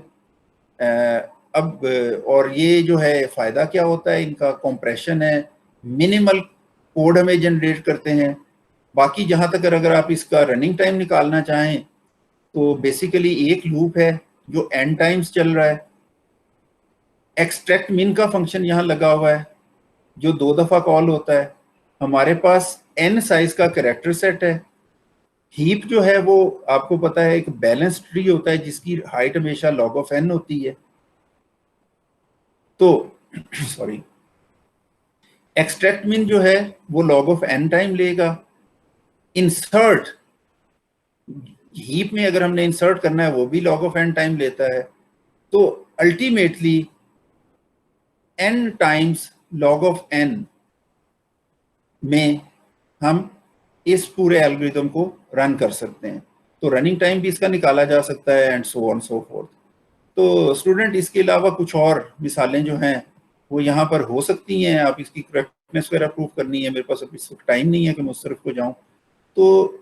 अब और ये जो है फ़ायदा क्या होता है इनका, कंप्रेशन है, मिनिमल कोड हमें जनरेट करते हैं। बाकी जहाँ तक अगर आप इसका रनिंग टाइम निकालना चाहें तो बेसिकली एक लूप है जो n टाइम्स चल रहा है। एक्सट्रैक्ट मिन का फंक्शन यहाँ लगा हुआ है जो 2 दफ़ा कॉल होता है। हमारे पास n साइज का कैरेक्टर सेट है। हीप जो है वो आपको पता है एक बैलेंस ट्री होता है जिसकी हाइट हमेशा log ऑफ n होती है। तो सॉरी, एक्सट्रैक्ट मिन जो है वो log ऑफ n टाइम लेगा। इंसर्ट हीप में अगर हमने इंसर्ट करना है वो भी log ऑफ n टाइम लेता है। तो ultimately n times log of n में हम इस पूरे एल्गोरिथम को रन कर सकते हैं। तो रनिंग टाइम भी इसका निकाला जा सकता है and so on so fourth. तो स्टूडेंट इसके अलावा कुछ और मिसालें जो हैं वो यहाँ पर हो सकती हैं। आप इसकी करेक्टनेस वगैरह प्रूव करनी है, मेरे पास अभी इस वक्त टाइम नहीं है कि मैं उस तरफ को जाऊँ। तो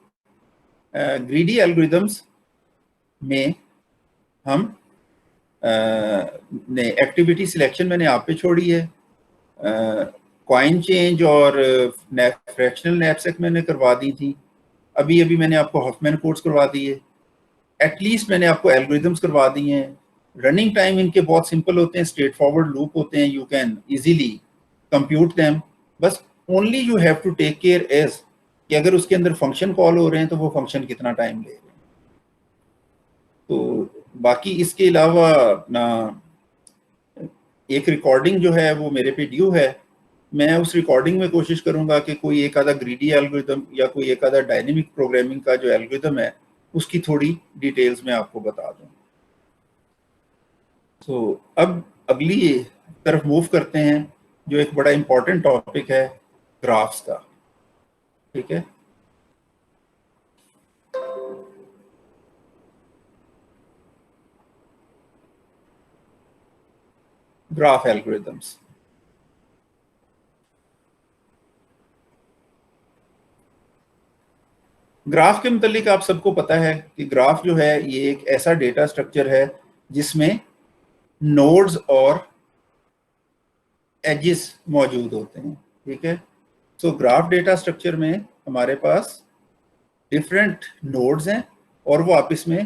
ग्रीडी एल्गोरिथम्स में हम ने एक्टिविटी सिलेक्शन मैंने आप पे छोड़ी है, कॉइन चेंज और फ्रैक्शनल नैपसैक मैंने करवा दी थी। अभी मैंने आपको हफमैन कोड्स करवा दिए, एटलीस्ट मैंने आपको एल्गोरिथम्स करवा दिए हैं। रनिंग टाइम इनके बहुत सिंपल होते हैं, स्ट्रेट फॉरवर्ड लूप होते हैं, you can easily compute them. बस only you have to take care is कि अगर उसके अंदर फंक्शन कॉल हो रहे हैं तो वो फंक्शन कितना टाइम ले रहे हैं। तो बाकी इसके अलावा अपना एक रिकॉर्डिंग जो है वो मेरे पे ड्यू है। मैं उस रिकॉर्डिंग में कोशिश करूंगा कि कोई एक आधा ग्रीडी एल्गोरिथम या कोई एक आधा डायनेमिक प्रोग्रामिंग का जो एल्गोरिथम है उसकी थोड़ी डिटेल्स में आपको बता दूं। तो अब अगली तरफ मूव करते हैं जो एक बड़ा इंपॉर्टेंट टॉपिक है, ग्राफ्स का। ठीक है, ग्राफ एल्गोरिथम्स। ग्राफ के मुतालिक आप सबको पता है कि ग्राफ जो है ये एक ऐसा डेटा स्ट्रक्चर है जिसमें नोड्स और एजेस मौजूद होते हैं। ठीक है, सो ग्राफ डेटा स्ट्रक्चर में हमारे पास डिफरेंट नोड्स हैं और वो आपस में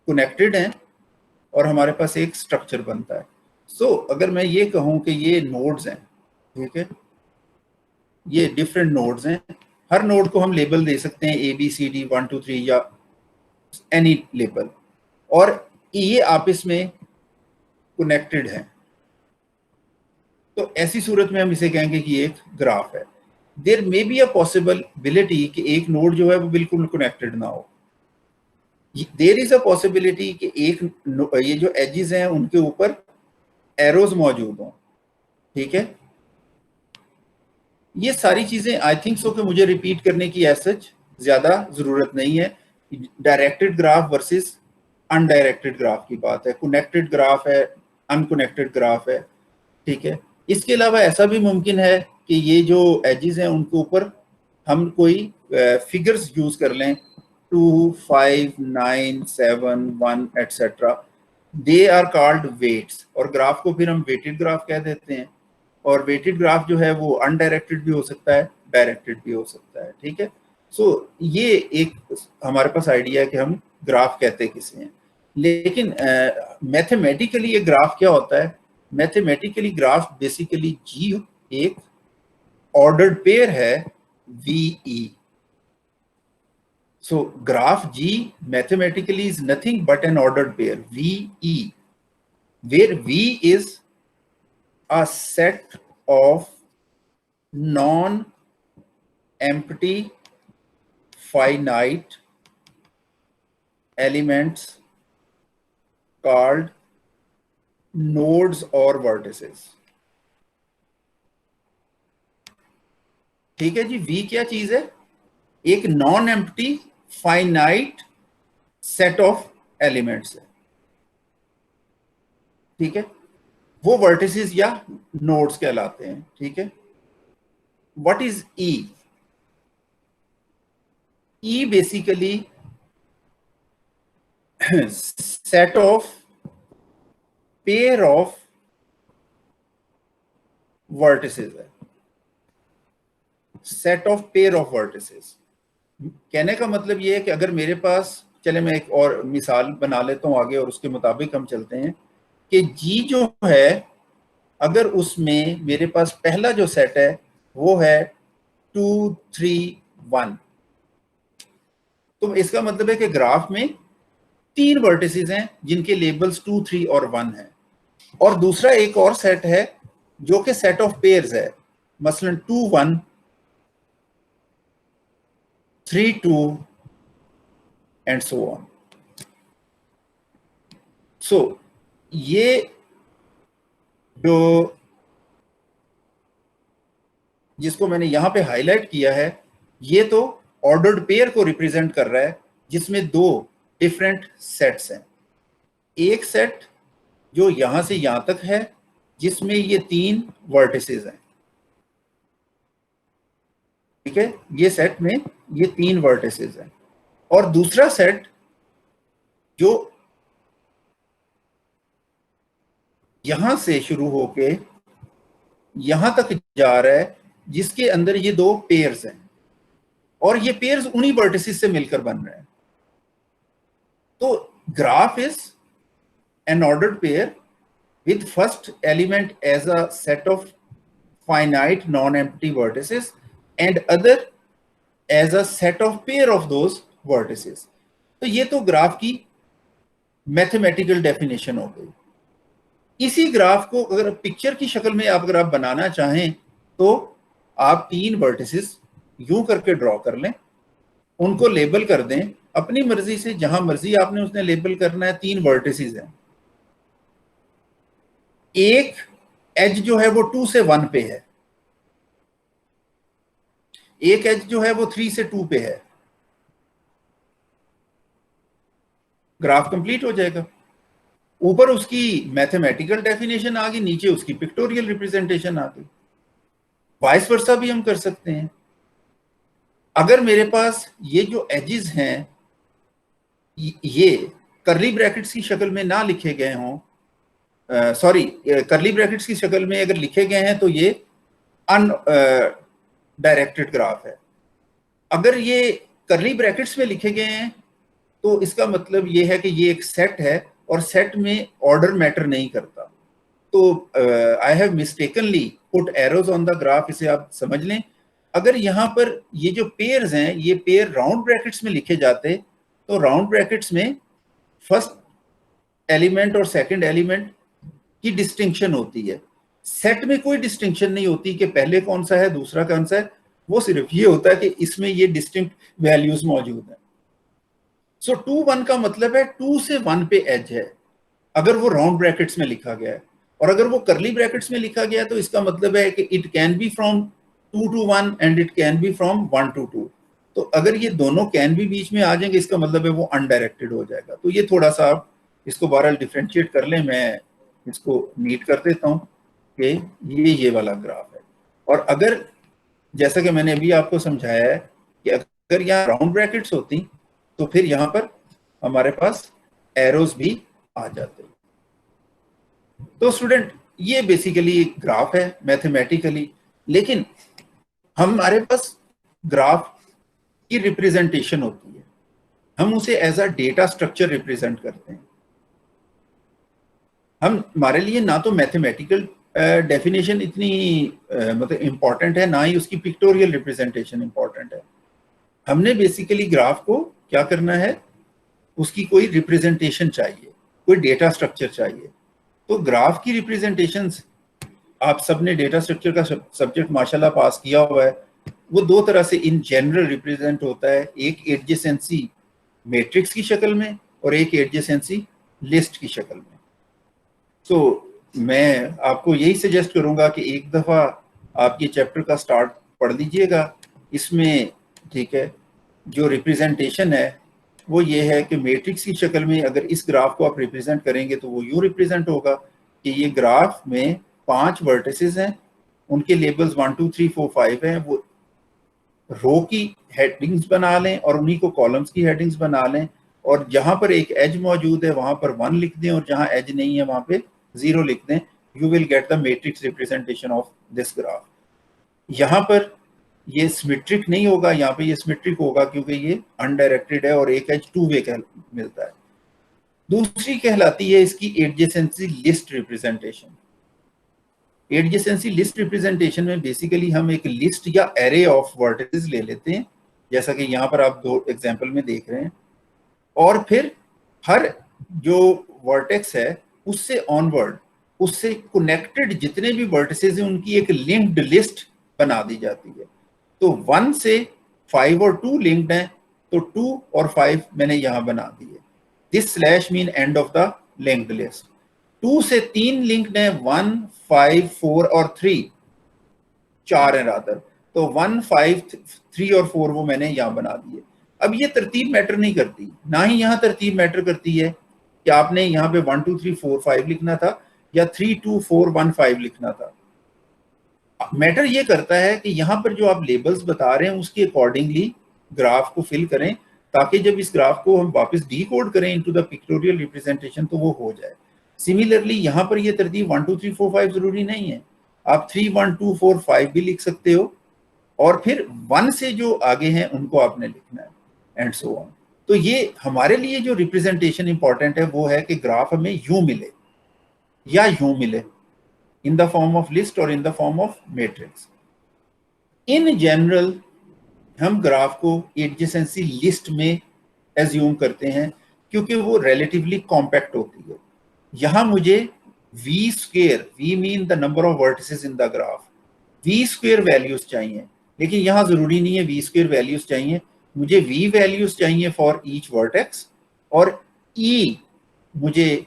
कनेक्टेड हैं और हमारे पास एक स्ट्रक्चर बनता है। सो अगर मैं ये कहूँ कि ये नोड्स हैं, ठीक है, ये डिफरेंट नोड्स हैं, हर नोड को हम लेबल दे सकते हैं ABCD 1 2 3 या एनी लेबल, और ये आपस में कनेक्टेड है। तो ऐसी सूरत में हम इसे कहेंगे कि एक ग्राफ है। There may be a possibility कि एक नोड जो है वो बिल्कुल कनेक्टेड ना हो। देयर इज अ पॉसिबिलिटी कि एक ये जो एजेस हैं उनके ऊपर एरोज मौजूद हों। ठीक है, ये सारी चीजें आई थिंक सो कि मुझे रिपीट करने की सच ज्यादा जरूरत नहीं है। Directed graph versus undirected graph की बात है, कनेक्टेड ग्राफ है, अनकनेक्टेड ग्राफ है। ठीक है, इसके अलावा ऐसा भी मुमकिन है कि ये जो एजेस हैं उनके ऊपर हम कोई फिगर्स यूज कर लें, 2 5 9 7 1 etcetera. They are called weights, और ग्राफ को फिर हम वेटेड ग्राफ कह देते हैं। और वेटेड ग्राफ जो है वो अनडायरेक्टेड भी हो सकता है, डायरेक्टेड भी हो सकता है, ठीक है। सो ये एक हमारे पास आइडिया है कि हम ग्राफ कहते किसे हैं। लेकिन मैथमेटिकली ये ग्राफ क्या होता है? मैथमेटिकली ग्राफ बेसिकली जी एक ऑर्डर्ड पेयर है VE। So graph G mathematically is nothing but an ordered pair VE, where V is a set of non-empty finite elements called nodes or vertices। ठीक है जी। V क्या चीज है? एक non empty finite set of elements है, ठीक है। वो वर्टिसेस या नोड्स कहलाते हैं, ठीक है। What is E? E basically set of pair of vertices है, set of pair of vertices. कहने का मतलब ये है कि अगर मेरे पास, चले मैं एक और मिसाल बना लेता हूं आगे और उसके मुताबिक हम चलते हैं कि जी जो है, अगर उसमें मेरे पास पहला जो सेट है वो है 2 3 1, तो इसका मतलब है कि ग्राफ में 3 वर्टिसेस हैं जिनके लेबल्स 2 3 और 1 है। और दूसरा एक और सेट है जो कि सेट ऑफ पेयर्स है, मसलन 2 1 3 2 एंड सो ऑन। सो ये जो जिसको मैंने यहां पे हाईलाइट किया है, ये तो ऑर्डर्ड पेयर को रिप्रेजेंट कर रहा है जिसमें 2 डिफरेंट सेट्स हैं। एक सेट जो यहां से यहां तक है जिसमें ये 3 वर्टिसेस हैं, ठीक है। ये सेट में ये 3 वर्टिसेस हैं। और दूसरा सेट जो यहां से शुरू होके यहां तक जा रहा है जिसके अंदर ये 2 पेयर्स हैं, और ये पेयर्स उन्हीं वर्टिसेस से मिलकर बन रहे हैं। तो graph is an ordered pair with first element as a set of finite non-empty vertices and other as a set of pair of those vertices। तो ये तो ग्राफ की मैथमेटिकल डेफिनेशन हो गई। इसी ग्राफ को अगर पिक्चर की शक्ल में अगर आप बनाना चाहें तो आप 3 वर्टिसेस यूं करके ड्रॉ कर लें, उनको लेबल कर दें अपनी मर्जी से, जहां मर्जी आपने उसने लेबल करना है। 3 वर्टिसेस हैं, एक एज जो है वो 2 से 1 पे है, एक एज जो है वो 3 से 2 पे है। ग्राफ कंप्लीट हो जाएगा। ऊपर उसकी मैथमेटिकल डेफिनेशन आ गई, नीचे उसकी पिक्टोरियल रिप्रेजेंटेशन आ गई। वाइस वर्सा भी हम कर सकते हैं। अगर मेरे पास ये जो एजेस हैं ये कर्ली ब्रैकेट्स की शक्ल में ना लिखे गए हों, सॉरी कर्ली ब्रैकेट्स की शक्ल में अगर लिखे गए हैं तो ये अनडायरेक्टेड ग्राफ है। अगर ये कर्ली ब्रैकेट्स में लिखे गए हैं तो इसका मतलब ये है कि ये एक सेट है और सेट में ऑर्डर मैटर नहीं करता। तो I have mistakenly put arrows on the graph, इसे आप समझ लें। अगर यहाँ पर ये जो पेयर्स हैं ये पेयर राउंड ब्रैकेट्स में लिखे जाते तो राउंड ब्रैकेट्स में फर्स्ट एलिमेंट और सेकंड एलिमेंट की डिस्टिंक्शन होती है। सेट में कोई डिस्टिंक्शन नहीं होती कि पहले कौन सा है दूसरा कौन सा है, वो सिर्फ ये होता है कि इसमें ये डिस्टिंक्ट वैल्यूज मौजूद हैं। सो 2 1 का मतलब है 2 से 1 पे एज है अगर वो राउंड ब्रैकेट्स में लिखा गया है, और अगर वो कर्ली ब्रैकेट्स में लिखा गया है तो इसका मतलब है कि it can be from 2 to 1 and it can be from 1 to 2। तो अगर ये दोनों कैन भी बीच में आ जाएंगे इसका मतलब है वो अनडायरेक्टेड हो जाएगा। तो ये थोड़ा सा आप इसको बहरहाल डिफ्रेंशिएट कर लें। मैं इसको नीट कर देता हूँ कि ये वाला ग्राफ है। और अगर जैसा कि मैंने अभी आपको समझाया है कि अगर यहाँ राउंड ब्रैकेट्स होती तो फिर यहाँ पर हमारे पास एरोज भी आ जाते। तो स्टूडेंट ये बेसिकली एक ग्राफ है मैथमेटिकली। लेकिन हमारे पास ग्राफ की रिप्रेजेंटेशन होती है, हम उसे as a data structure represent करते हैं। हम हमारे लिए ना तो मैथमेटिकल डेफिनेशन इतनी मतलब इंपॉर्टेंट है, ना ही उसकी पिक्टोरियल रिप्रेजेंटेशन इंपॉर्टेंट है। हमने बेसिकली ग्राफ को क्या करना है, उसकी कोई रिप्रेजेंटेशन चाहिए, कोई डेटा स्ट्रक्चर चाहिए। तो ग्राफ की रिप्रेजेंटेशन, आप सबने डेटा स्ट्रक्चर का सब्जेक्ट माशाल्लाह पास किया हुआ है। वो दो तरह से इन जनरल रिप्रेजेंट होता है, एक एडजेसेंसी मैट्रिक्स की शक्ल में और एक एडजेसेंसी लिस्ट की शक्ल में। सो मैं आपको यही सजेस्ट करूंगा कि एक दफ़ा आप ये चैप्टर का स्टार्ट पढ़ लीजिएगा। इसमें ठीक है, जो रिप्रेजेंटेशन है वो ये है कि मैट्रिक्स की शक्ल में अगर इस ग्राफ को आप रिप्रेजेंट करेंगे तो वो यूँ रिप्रेजेंट होगा कि ये ग्राफ में 5 वर्टिसेस हैं, उनके लेबल्स 1 2 3 4 5 हैं। वो रो की हेडिंग्स बना लें और उन्हीं को कॉलम्स की हेडिंग्स बना लें, और जहां पर एक एज मौजूद है वहां पर 1 लिख दें और जहां एज नहीं है वहां पे 0 लिख दें। You will get the matrix representation of this graph. यहाँ पर ये सिमेट्रिक नहीं होगा, यहाँ पे ये सिमेट्रिक होगा क्योंकि ये अनडायरेक्टेड है और एक एज 2 वे मिलता है। दूसरी कहलाती है इसकी adjacency list representation. Adjacency list representation में बेसिकली हम एक लिस्ट या एरे ऑफ वर्टिसेस ले लेते हैं, जैसा कि यहाँ पर आप दो एग्जांपल में देख रहे हैं, और फिर हर जो वर्टेक्स है उससे ऑनवर्ड, उससे कनेक्टेड जितने भी वर्टिसेस हैं उनकी एक लिंक्ड लिस्ट बना दी जाती है। तो 1 से 5 और 2 लिंक्ड हैं, तो 2 और 5 मैंने यहां बना दिए। This slash mean end of the linked list. 2 से 3 लिंक्ड हैं, 1 5 4 और 3, 4 है रादर, तो 1 5 3 और 4 वो मैंने यहां बना दिए। अब ये तरतीब मैटर नहीं करती, ना ही यहां तरतीब मैटर करती है कि आपने यहाँ पे 1 2 3 4 5 लिखना था या 3 2 4 1 5 लिखना था। मैटर ये करता है कि यहाँ पर जो आप लेबल्स बता रहे हैं उसके अकॉर्डिंगली ग्राफ को फिल करें, ताकि जब इस ग्राफ को हम वापस डीकोड करें इनटू द पिक्टोरियल रिप्रेजेंटेशन तो वो हो जाए। सिमिलरली यहाँ पर ये तरतीब 1 2 3 4 5 जरूरी नहीं है, आप 3 1 2 4 5 भी लिख सकते हो, और फिर 1 से जो आगे हैं उनको आपने लिखना है, एंड सो ऑन। तो ये हमारे लिए जो रिप्रेजेंटेशन इंपॉर्टेंट है वो है कि ग्राफ हमें यूं मिले या यूं मिले, in the form of list और in the form of matrix. In general हम ग्राफ को एडजेसेंसी लिस्ट में एज्यूम करते हैं क्योंकि वो रिलेटिवली कॉम्पैक्ट होती है। यहां मुझे V square, V mean the number of vertices in the graph, V square values चाहिए, लेकिन यहां जरूरी नहीं है वी स्क्वेयर वैल्यूज चाहिए, मुझे वी वैल्यूज चाहिए फॉर ईच वर्टेक्स, और ई मुझे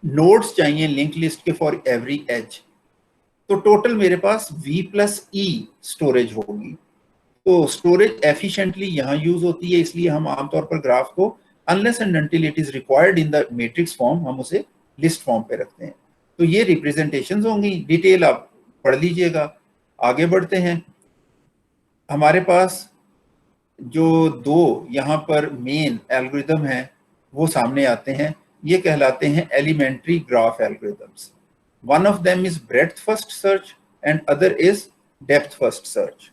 नोड्स चाहिए लिंक लिस्ट के फॉर एवरी एज। तो टोटल मेरे पास v प्लस ई स्टोरेज होगी। तो स्टोरेज एफिशिएंटली यहाँ यूज होती है, इसलिए हम आमतौर पर ग्राफ को unless and until it is required in the matrix form हम उसे लिस्ट फॉर्म पे रखते हैं। तो ये रिप्रेजेंटेशंस होंगी, डिटेल आप पढ़ लीजिएगा। आगे बढ़ते हैं। हमारे पास जो दो यहाँ पर मेन एल्गोरिदम है वो सामने आते हैं, ये कहलाते हैं elementary graph algorithms. One of them is breadth first search and other is depth first search.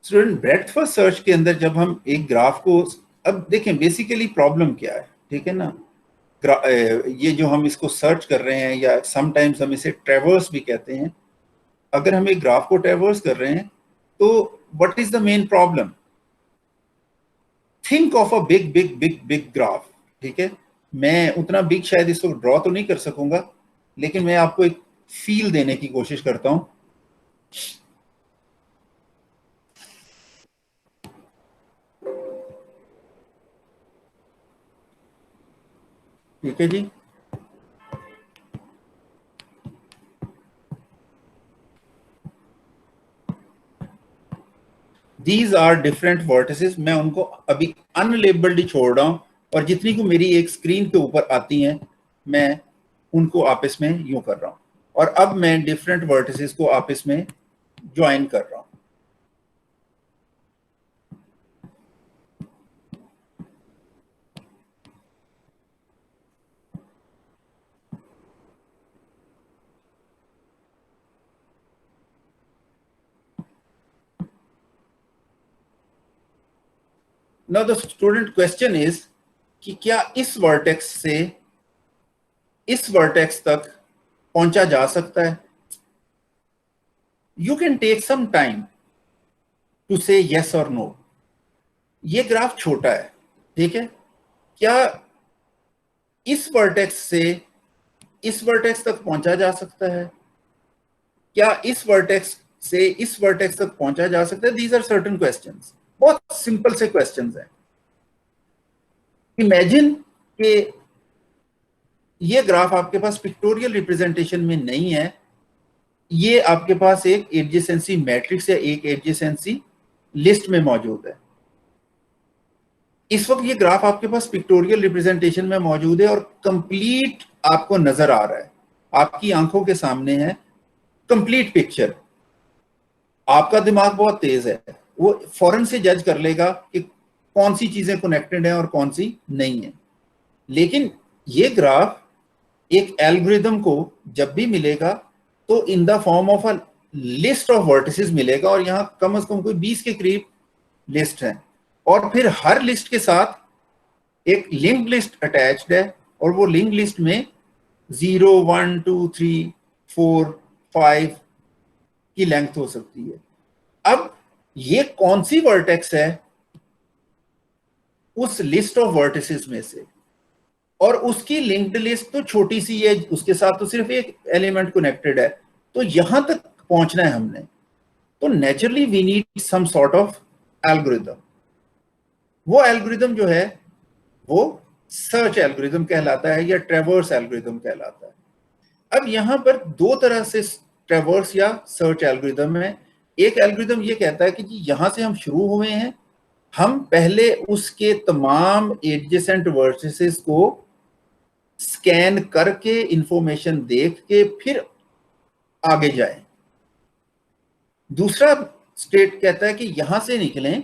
Student, breadth first search के अंदर जब हम एक ग्राफ को, अब देखें बेसिकली प्रॉब्लम क्या है, ठीक है ना। ये जो हम इसको सर्च कर रहे हैं या समटाइम्स हम इसे ट्रेवर्स भी कहते हैं, अगर हम एक ग्राफ को ट्रेवर्स कर रहे हैं तो what is the main problem. Think of a big big big big graph, ठीक है। मैं उतना बिग शायद इसको ड्रॉ तो नहीं कर सकूंगा, लेकिन मैं आपको एक फील देने की कोशिश करता हूं। ठीक है जी। दीज आर डिफरेंट वर्टिसेस, मैं उनको अभी अनलेबल्ड ही छोड़ रहा हूं, और जितनी को मेरी एक स्क्रीन के ऊपर आती हैं मैं उनको आपस में यूं कर रहा हूं, और अब मैं डिफरेंट वर्टिसेस को आपस में ज्वाइन कर रहा हूं। Now the student question is कि क्या इस वर्टेक्स से इस वर्टेक्स तक पहुंचा जा सकता है? You can take some time to say yes और नो। ये ग्राफ छोटा है, ठीक है, क्या इस वर्टेक्स से इस वर्टेक्स तक पहुंचा जा सकता है? क्या इस वर्टेक्स से इस वर्टेक्स तक पहुंचा जा सकता है? दीज आर सर्टेन क्वेश्चंस, बहुत सिंपल से क्वेश्चंस हैं। इमेजिन कि ये ग्राफ आपके पास पिक्टोरियल रिप्रेजेंटेशन में नहीं है, ये आपके पास एक एडजेसेंसी मैट्रिक्स या एक एडजेसेंसी लिस्ट में मौजूद है। इस वक्त ये ग्राफ आपके पास पिक्टोरियल रिप्रेजेंटेशन में मौजूद है और कंप्लीट आपको नजर आ रहा है, आपकी आंखों के सामने है कंप्लीट पिक्चर। आपका दिमाग बहुत तेज है, वो फौरन से जज कर लेगा कि कौन सी चीजें कनेक्टेड हैं और कौन सी नहीं है। लेकिन ये ग्राफ एक एल्गोरिदम को जब भी मिलेगा तो इन the form of a list of vertices मिलेगा, और यहां कम से कम कोई 20 के करीब लिस्ट है, और फिर हर लिस्ट के साथ एक लिंक लिस्ट अटैच्ड है, और वो लिंक लिस्ट में 0, 1, 2, 3, 4, 5 की लेंथ हो सकती है। अब ये कौन सी वर्टेक्स है उस लिस्ट ऑफ वर्टिसेस में से, और उसकी लिंक्ड लिस्ट तो छोटी सी है, उसके साथ तो सिर्फ एक एलिमेंट कनेक्टेड है, तो यहां तक पहुंचना है हमने, तो naturally we need some sort of algorithm. वो एल्गोरिदम जो है वो सर्च एल्गोरिदम कहलाता है या ट्रैवर्स एल्गोरिदम कहलाता है। अब यहां पर दो तरह से ट्रैवर्स या सर्च एल्गोरिदम है। एक एल्गोरिदम ये कहता है कि जी यहां से हम शुरू हुए हैं, हम पहले उसके तमाम एडजेसेंट वर्टिसेस को स्कैन करके इंफॉर्मेशन देख के फिर आगे जाएं। दूसरा स्टेट कहता है कि यहां से निकलें,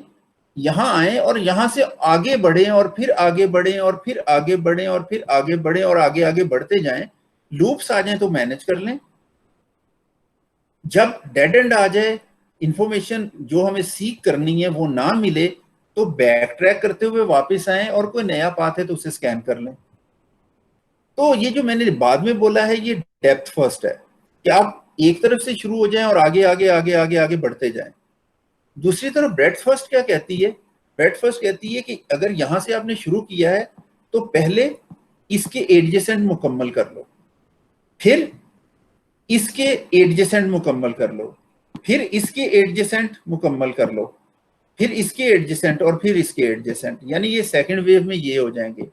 यहां आए और यहां से आगे बढ़ें और फिर आगे बढ़ें और फिर आगे बढ़ें और फिर आगे बढ़ें और आगे आगे बढ़ते जाएं। लूप्स आ जाएं तो मैनेज कर लें, जब डेड एंड आ जाए, इंफॉर्मेशन जो हमें सीख करनी है वो ना मिले, तो बैक ट्रैक करते हुए वापस आए और कोई नया पाथ है तो उसे स्कैन कर लें। तो ये जो मैंने बाद में बोला है ये डेप्थ फर्स्ट है, कि आप एक तरफ से शुरू हो जाएं और आगे आगे आगे आगे आगे बढ़ते जाएं। दूसरी तरफ ब्रेड्थ फर्स्ट क्या कहती है? ब्रेड्थ फर्स्ट कहती है कि अगर यहां से आपने शुरू किया है तो पहले इसके एडजेसेंट मुकम्मल कर लो, फिर इसके एडजेसेंट मुकम्मल कर लो, फिर इसके एडजेसेंट मुकम्मल कर लो, फिर इसके एडजेसेंट और फिर इसके एडजेसेंट, यानी ये सेकंड वेव में ये हो जाएंगे,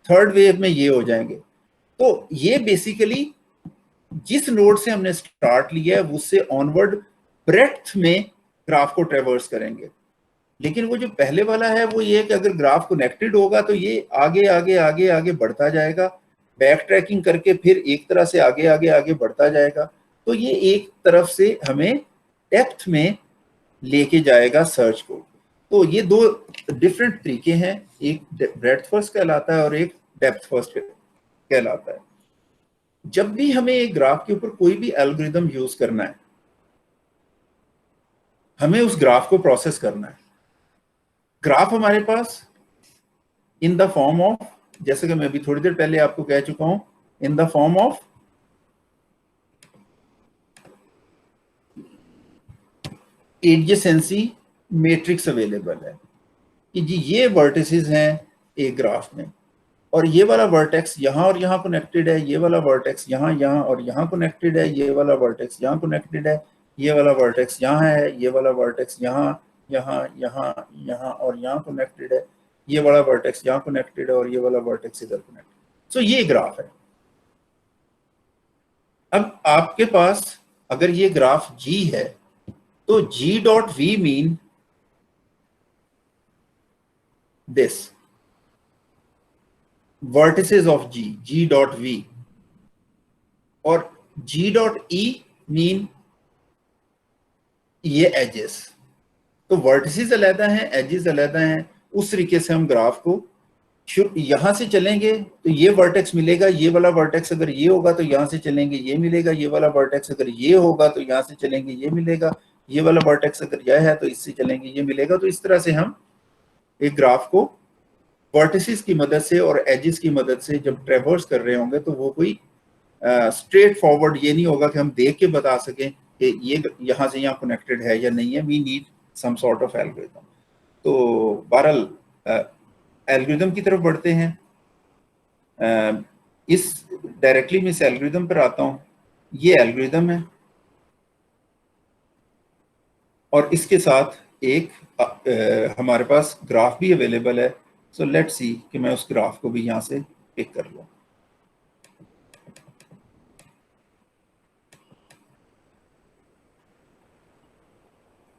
थर्ड वेव में ये हो जाएंगे। तो ये बेसिकली जिस नोड से हमने स्टार्ट लिया है उससे ऑनवर्ड ब्रेड्थ में ग्राफ को ट्रेवर्स करेंगे। लेकिन वो जो पहले वाला है वो ये है कि अगर ग्राफ कनेक्टेड होगा तो ये आगे आगे आगे आगे बढ़ता जाएगा, बैक ट्रैकिंग करके फिर एक तरह से आगे आगे आगे बढ़ता जाएगा। तो ये एक तरफ से हमें डेप्थ में लेके जाएगा सर्च को। तो ये दो डिफरेंट तरीके हैं, एक ब्रेड्थ फर्स्ट कहलाता है और एक डेप्थ फर्स्ट कहलाता है। जब भी हमें एक ग्राफ के ऊपर कोई भी एल्गोरिदम यूज करना है, हमें उस ग्राफ को प्रोसेस करना है। ग्राफ हमारे पास इन द फॉर्म ऑफ, जैसे कि मैं अभी थोड़ी देर पहले आपको कह चुका हूं, इन the form of adjacency matrix available है कि जी ये वर्टिसेस हैं एक ग्राफ में, और ये वाला वर्टेक्स यहाँ और यहाँ कनेक्टेड है, ये वाला वर्टेक्स यहाँ यहाँ और यहाँ कनेक्टेड है, ये वाला वर्टेक्स यहाँ कनेक्टेड है, ये वाला वर्टेक्स यहाँ है, ये वाला वर्टेक्स यहाँ यहाँ यहाँ यहाँ और यहाँ कनेक्टेड है, ये वाला वर्टेक्स यहाँ कनेक्टेड है और ये वाला वर्टेक्स इधर कनेक्टेड। सो ये ग्राफ है। अब आपके पास अगर ये ग्राफ G है तो G dot V mean this vertices of G dot V, और G dot E मीन ये एजेस। तो वर्टिसेस अलग हैं, एजेस अलग हैं। उस तरीके से हम ग्राफ को यहां से चलेंगे तो ये वर्टेक्स मिलेगा, ये वाला वर्टेक्स अगर ये होगा तो यहां से चलेंगे ये मिलेगा, ये वाला वर्टेक्स अगर ये होगा तो यहां से चलेंगे ये मिलेगा, ये वाला वर्टेक्स अगर यह है तो इससे चलेंगे ये मिलेगा। तो इस तरह से हम एक ग्राफ को वर्टिसेस की मदद से और एजेस की मदद से जब ट्रेवर्स कर रहे होंगे तो वो कोई स्ट्रेट फॉरवर्ड ये नहीं होगा कि हम देख के बता सकें कि ये यहाँ से यहाँ कनेक्टेड है या नहीं है. We need some sort of algorithm. तो बहरहाल एल्गोरिथम की तरफ बढ़ते हैं. इस डायरेक्टली मैं इस एल्गोरिथम पर आता हूँ. ये एल्गोरिथम है और इसके साथ एक हमारे पास ग्राफ भी अवेलेबल है. सो लेट्स सी कि मैं उस ग्राफ को भी यहाँ से पिक कर लूँ.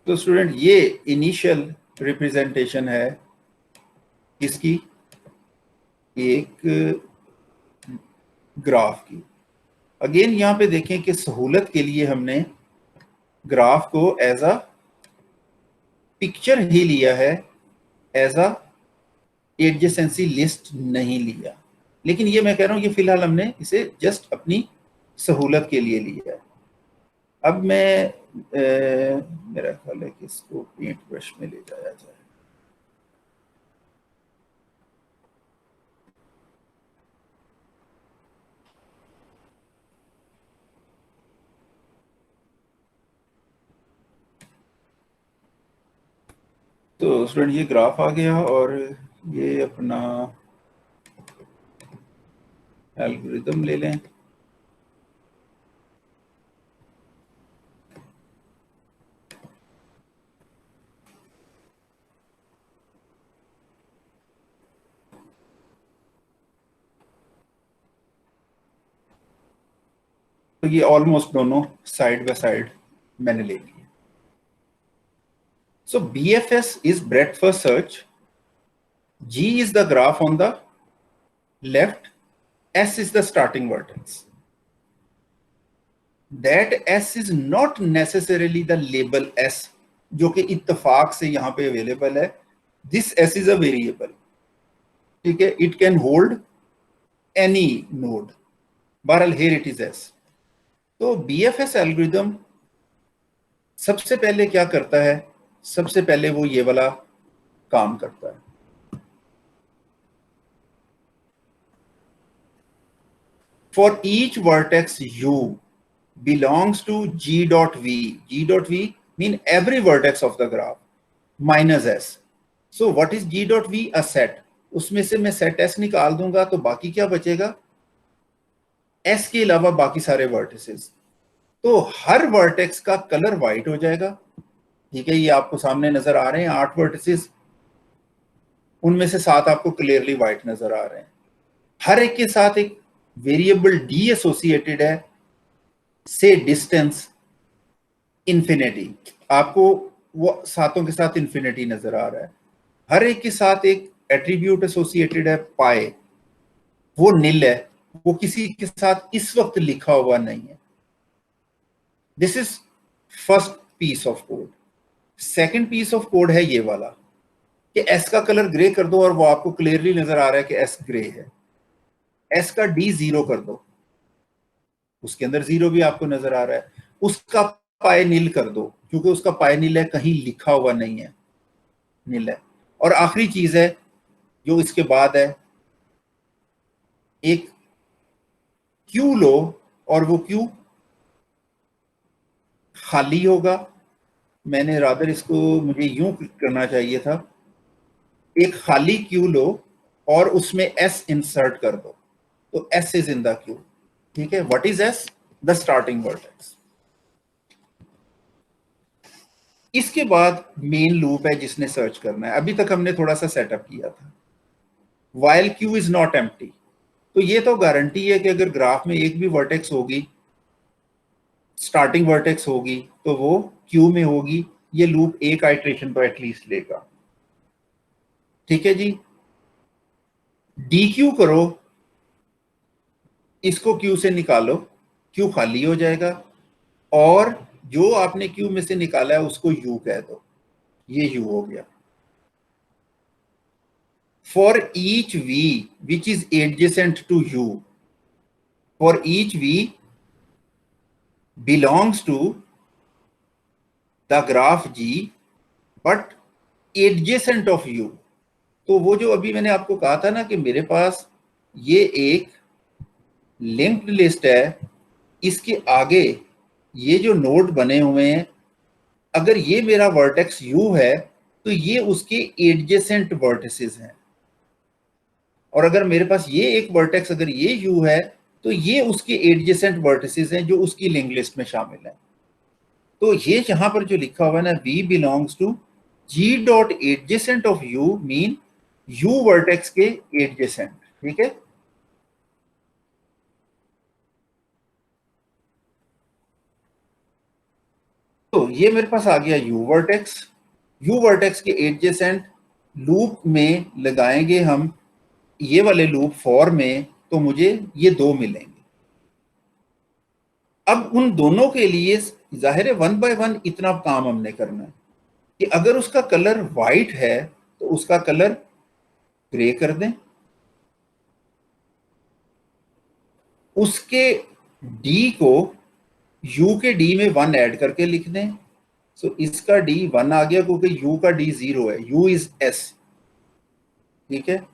तो स्टूडेंट ये इनिशियल रिप्रेजेंटेशन है इसकी एक ग्राफ की. अगेन यहाँ पे देखें कि सहूलत के लिए हमने ग्राफ को एज अ पिक्चर ही लिया है, एज अ एडजेसेंसी लिस्ट नहीं लिया. लेकिन ये मैं कह रहा हूं, ये फिलहाल हमने इसे जस्ट अपनी सहूलत के लिए लिया है. अब मैं मेरा ख्याल है कि इसको पेंट ब्रश में ले जाया जाए. तो स्टूडेंट ये ग्राफ आ गया और ये अपना एल्गोरिथम ले लें. तो ये ऑलमोस्ट दोनों साइड बाय साइड मैंने ले लिए. सो BFS is breadth first search. G is the graph on the left. S is the starting vertex. That S is not necessarily the label S जो कि इत्तफाक से यहाँ पे अवेलेबल है. This S is a variable. ठीक है, it can hold any node. बहरहाल here it is S. तो BFS एल्गोरिथम सबसे पहले क्या करता है? सबसे पहले वो ये वाला काम करता है. For each vertex U belongs to G dot V. G dot V mean every vertex of the graph minus S. So what is G dot V? A set. उसमें से मैं set S निकाल दूंगा तो बाकी क्या बचेगा? S के अलावा बाकी सारे वर्टिसेस. तो हर वर्टेक्स का कलर व्हाइट हो जाएगा. ठीक है, ये आपको सामने नजर आ रहे हैं 8 वर्टिसेस, उनमें से 7 आपको क्लियरली व्हाइट नजर आ रहे हैं. हर एक के साथ एक वेरिएबल डी एसोसिएटेड है, से डिस्टेंस इंफिनिटी. आपको वो सातों के साथ इंफिनिटी नजर आ रहा है. हर एक के साथ एक एट्रीब्यूट एसोसिएटेड है पाए, वो नील है, वो किसी के साथ इस वक्त लिखा हुआ नहीं है. This is first piece of code. Second piece of code है ये वाला कि एस का कलर ग्रे कर दो और वो आपको क्लियरली नजर आ रहा है कि एस ग्रे है. एस का डी 0 कर दो, उसके अंदर 0 भी आपको नजर आ रहा है. उसका पाए नील कर दो, क्योंकि उसका पाए नील है, कहीं लिखा हुआ नहीं है, नील है. और आखिरी चीज है जो इसके बाद है, एक क्यू लो और वो क्यू खाली होगा. मैंने रादर इसको मुझे यूं करना चाहिए था. एक खाली क्यू लो और उसमें एस इंसर्ट कर दो, तो S is in the Q. ठीक है, what is S? The starting vertex. इसके बाद मेन लूप है जिसने सर्च करना है. अभी तक हमने थोड़ा सा सेटअप किया था. While Q is not empty, तो ये तो गारंटी है कि अगर ग्राफ में एक भी वर्टेक्स होगी, स्टार्टिंग वर्टेक्स होगी, तो वो क्यू में होगी. ये लूप एक आइट्रेशन तो एटलीस्ट लेगा. ठीक है जी, डी क्यू करो, इसको क्यू से निकालो, क्यू खाली हो जाएगा, और जो आपने क्यू में से निकाला है उसको यू कह दो. ये यू हो गया. For each V which is adjacent to U, for each V belongs to the graph G but adjacent of U. तो वो जो अभी मैंने आपको कहा था ना कि मेरे पास ये एक लिंक्ड लिस्ट है, इसके आगे ये जो नोड बने हुए हैं, अगर ये मेरा वर्टेक्स यू है तो ये उसके एडजेसेंट वर्टिसेस हैं, और अगर मेरे पास ये एक वर्टेक्स अगर ये यू है तो ये उसके एडजेसेंट वर्टिसेस हैं जो उसकी लिंक लिस्ट में शामिल है। तो ये यहां पर जो लिखा हुआ है ना, V belongs to G dot adjacent of U, mean U vertex के एडजेसेंट। ठीक है, तो ये मेरे पास आ गया यू वर्टेक्स। यू वर्टेक्स के एडजेसेंट लूप में लगाएंगे हम ये वाले लूप फॉर में, तो मुझे ये दो मिलेंगे। अब उन दोनों के लिए जाहिर है वन बाय वन इतना काम हमने करना है कि अगर उसका कलर वाइट है तो उसका कलर ग्रे कर दें, उसके डी को यू के डी में वन ऐड करके लिख दें। सो इसका डी वन आ गया क्योंकि यू का डी जीरो है, यू इज एस। ठीक है,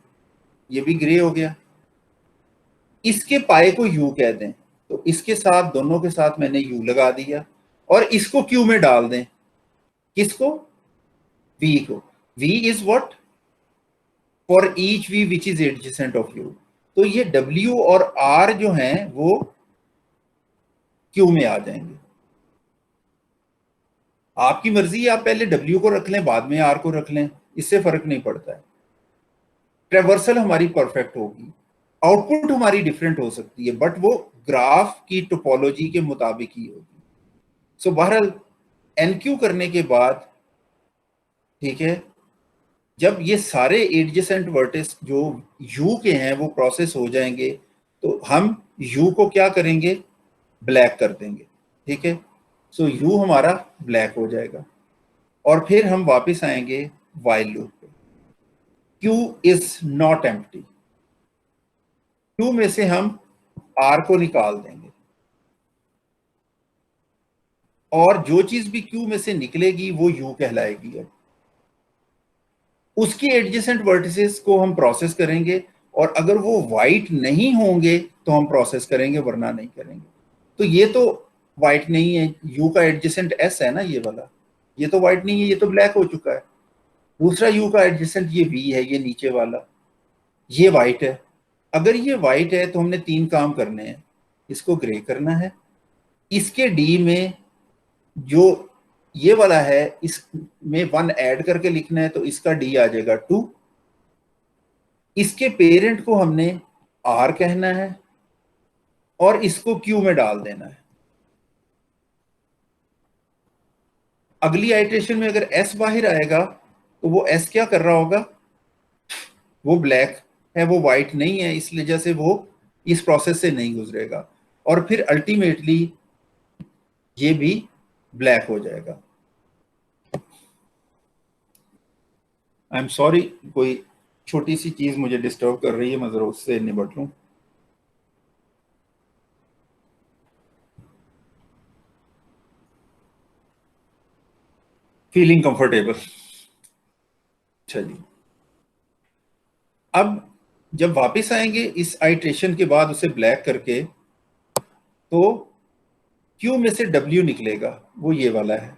ये भी ग्रे हो गया। इसके पाए को यू कह दें, तो इसके साथ दोनों के साथ मैंने यू लगा दिया, और इसको क्यू में डाल दें। किसको? वी को। V is what? For each V which is adjacent of U. तो ये डब्ल्यू और आर जो हैं वो क्यू में आ जाएंगे। आपकी मर्जी है, आप पहले डब्ल्यू को रख लें बाद में आर को रख लें, इससे फर्क नहीं पड़ता है। ट्रेवर्सल हमारी परफेक्ट होगी, आउटपुट हमारी डिफरेंट हो सकती है, बट वो ग्राफ की टोपोलॉजी के मुताबिक ही होगी। सो बहरहाल एनक्यू करने के बाद, ठीक है, जब ये सारे एडजेसेंट वर्टिस जो यू के हैं वो प्रोसेस हो जाएंगे, तो हम यू को क्या करेंगे? ब्लैक कर देंगे। ठीक है, सो यू हमारा ब्लैक हो जाएगा, और फिर हम वापस आएंगे वाइल लूप पे। Q is not empty, Q में से हम आर को निकाल देंगे, और जो चीज भी क्यू में से निकलेगी वो यू कहलाएगी। अब उसके एडजेसेंट वर्टिसेस को हम प्रोसेस करेंगे, और अगर वो वाइट नहीं होंगे तो हम प्रोसेस करेंगे, वरना नहीं करेंगे। तो ये तो वाइट नहीं है, यू का एडजेसेंट एस है ना ये वाला, ये तो वाइट नहीं है, ये तो ब्लैक हो चुका है। दूसरा यू का एडजेसेंट ये वी है, ये नीचे वाला, ये वाइट है। अगर ये वाइट है तो हमने तीन काम करने हैं। इसको ग्रे करना है, इसके डी में जो ये वाला है इसमें वन ऐड करके लिखना है, तो इसका डी आ जाएगा टू। इसके पेरेंट को हमने आर कहना है, और इसको क्यू में डाल देना है। अगली आइट्रेशन में अगर एस बाहर आएगा तो वो एस क्या कर रहा होगा? वो ब्लैक है, वो वाइट नहीं है, इस वजह से वो इस प्रोसेस से नहीं गुजरेगा, और फिर अल्टीमेटली ये भी ब्लैक हो जाएगा। आई एम सॉरी, कोई छोटी सी चीज मुझे डिस्टर्ब कर रही है, मैं जरा उससे निपट लूं। Feeling comfortable. अच्छा जी, अब जब वापस आएंगे इस आइट्रेशन के बाद उसे ब्लैक करके, तो क्यू में से डब्ल्यू निकलेगा, वो ये वाला है।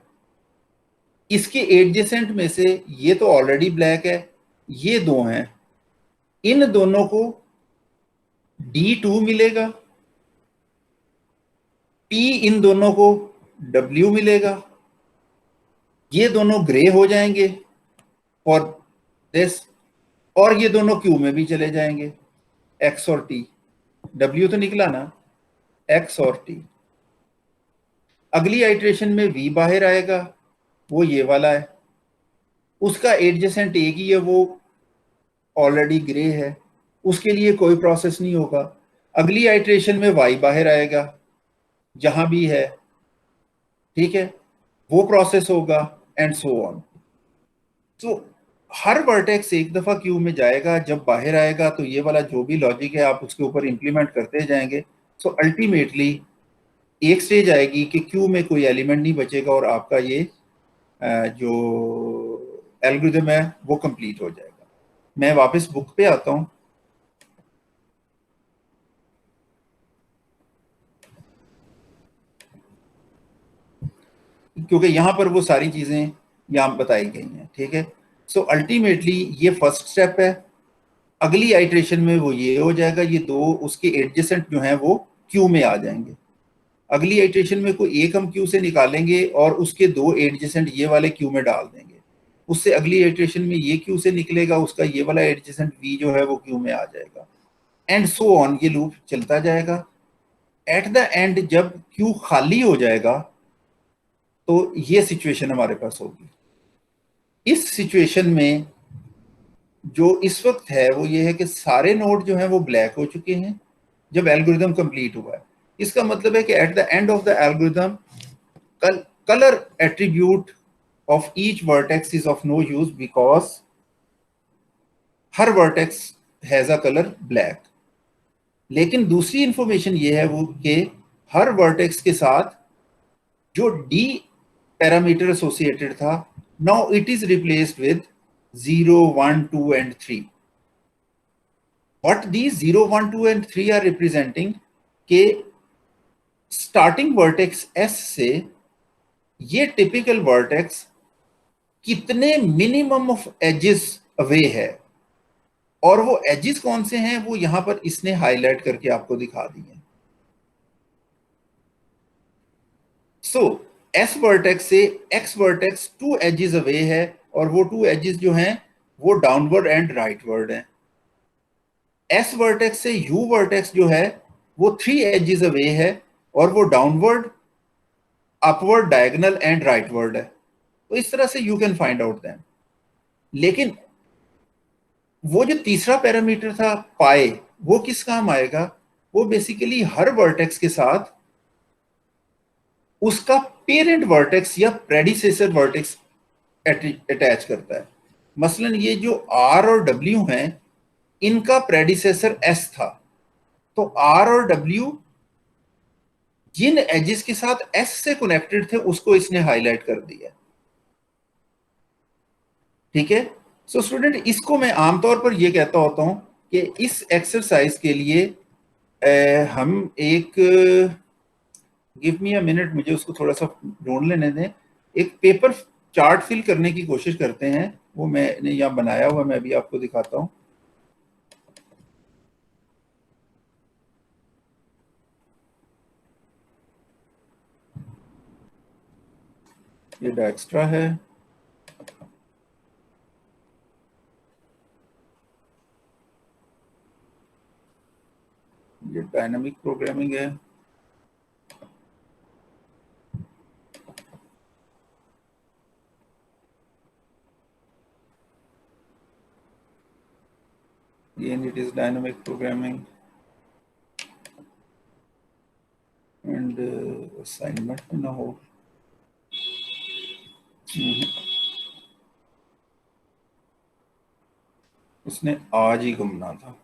इसके एडजेसेंट में से ये तो ऑलरेडी ब्लैक है, ये दो हैं, इन दोनों को D2 मिलेगा, P इन दोनों को W मिलेगा। ये दोनों ग्रे हो जाएंगे फॉर दिस, और ये दोनों क्यू में भी चले जाएंगे, X और T। W तो निकला ना, X और T। अगली आइट्रेशन में V बाहर आएगा, वो ये वाला है, उसका एडजेसेंट एक ही है, वो ऑलरेडी ग्रे है, उसके लिए कोई प्रोसेस नहीं होगा। अगली आइट्रेशन में Y बाहर आएगा, जहां भी है, ठीक है, वो प्रोसेस होगा, एंड सो ऑन। तो हर वर्टेक्स एक दफा क्यू में जाएगा, जब बाहर आएगा तो ये वाला जो भी लॉजिक है आप उसके ऊपर इंप्लीमेंट करते जाएंगे। सो अल्टीमेटली एक स्टेज आएगी कि क्यू में कोई एलिमेंट नहीं बचेगा, और आपका ये जो एल्गोरिथम है वो कंप्लीट हो जाएगा। मैं वापस बुक पे आता हूं, क्योंकि यहां पर वो सारी चीजें यहां बताई गई हैं, ठीक है। सो अल्टीमेटली ये फर्स्ट स्टेप है। अगली आइट्रेशन में वो ये हो जाएगा, ये दो उसके एडजेसेंट जो हैं वो क्यू में आ जाएंगे। अगली आइट्रेशन में कोई एक हम क्यू से निकालेंगे और उसके दो एडजेसेंट ये वाले क्यू में डाल देंगे। उससे अगली आइट्रेशन में ये क्यू से निकलेगा, उसका ये वाला एडजेसेंट वी जो है वो क्यू में आ जाएगा, एंड सो ऑन, ये लूप चलता जाएगा। एट द एंड जब क्यू खाली हो जाएगा तो ये सिचुएशन हमारे पास होगी। इस सिचुएशन में जो इस वक्त है वो ये है कि सारे नोड जो हैं वो ब्लैक हो चुके हैं जब एल्गोरिदम कंप्लीट हुआ है। इसका मतलब है कि at the end of the algorithm color attribute of each vertex is of no use because her vertex has a color black। लेकिन दूसरी इंफॉर्मेशन ये है वो कि हर वर्टेक्स के साथ जो डी पैरामीटर एसोसिएटेड था, now it is replaced with 0 1 2 and 3। What these 0 1 2 and 3 are representing के स्टार्टिंग वर्टेक्स एस से ये टिपिकल वर्टेक्स कितने मिनिमम ऑफ एजेस अवे है, और वो एजेस कौन से हैं वो यहां पर इसने हाईलाइट करके आपको दिखा दी है। सो एस वर्टेक्स से एक्स वर्टेक्स 2 एजेस अवे है, और वो 2 एजेस जो हैं वो डाउनवर्ड एंड राइटवर्ड हैं। एस वर्टेक्स से यू वर्टेक्स जो है वो 3 एजेस अवे है, और वो downward, upward, diagonal and rightward है। तो इस तरह से you can find out them. लेकिन वो जो तीसरा पैरामीटर था पाए, वो किस काम आएगा? वो बेसिकली हर वर्टेक्स के साथ उसका पेरेंट वर्टेक्स या प्रेडिसेसर वर्टेक्स अटैच करता है। मसलन ये जो आर और डब्ल्यू हैं, इनका प्रेडिसेसर एस था, तो आर और डब्ल्यू जिन एजेस के साथ एस से कनेक्टेड थे उसको इसने हाईलाइट कर दिया। ठीक है। सो स्टूडेंट, इसको मैं आमतौर पर यह कहता होता हूं कि इस एक्सरसाइज के लिए हम एक, गिव मी अ मिनट, मुझे उसको थोड़ा सा ढूंढ लेने दें, एक पेपर चार्ट फिल करने की कोशिश करते हैं। वो मैंने यहाँ बनाया हुआ, मैं अभी आपको दिखाता हूँ। ये डायक्स्ट्रा है, ये डायनामिक प्रोग्रामिंग है, it is dynamic programming and assignment में ना हो। उसने आज ही घूमना था।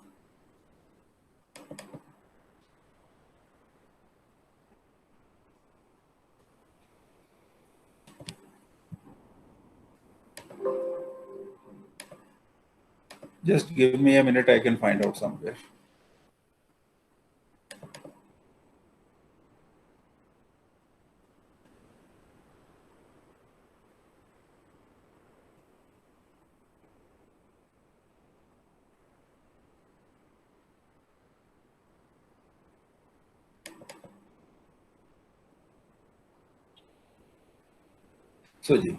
Just give me a minute, I can find out somewhere. So जी,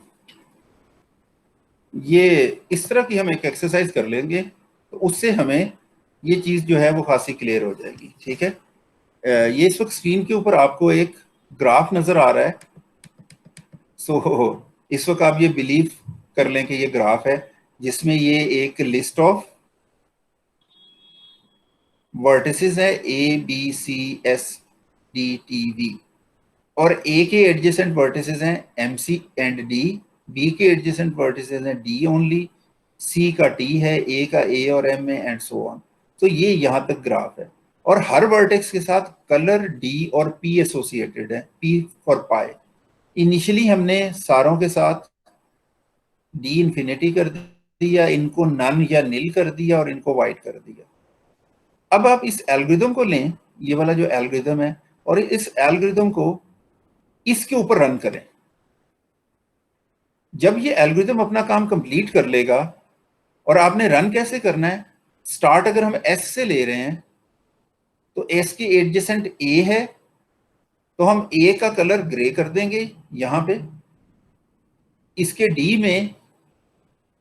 ये इस तरह की हम एक एक्सरसाइज कर लेंगे तो उससे हमें ये चीज जो है वो खासी क्लियर हो जाएगी। ठीक है। ये इस वक्त स्क्रीन के ऊपर आपको एक ग्राफ नजर आ रहा है। सो इस वक्त आप ये बिलीव कर लें कि ये ग्राफ है जिसमें ये एक लिस्ट ऑफ वर्टिसेस है, A B C S D T V, और ए के एडजेसेंट वर्टिसेस हैं M C and D, B के एडजेसेंट वर्टिसेस हैं डी ओनली, सी का टी है, ए का ए और एम है, एंड सो ऑन। तो ये यहां तक ग्राफ है, और हर वर्टेक्स के साथ कलर डी और पी एसोसिएटेड है, पी फॉर पाई। इनिशियली हमने सारों के साथ डी इंफिनिटी कर दिया, इनको नन या नील कर दिया और इनको वाइट कर दिया। अब आप इस एल्गोरिथम को लें, ये वाला जो एल्गोरिथम है, और इस एल्गोरिथम को इसके ऊपर रन करें। जब ये एल्गोरिथम अपना काम कंप्लीट कर लेगा, और आपने रन कैसे करना है, स्टार्ट अगर हम एस से ले रहे हैं तो एस की एडजेसेंट ए है, तो हम ए का कलर ग्रे कर देंगे यहां पे। इसके डी में,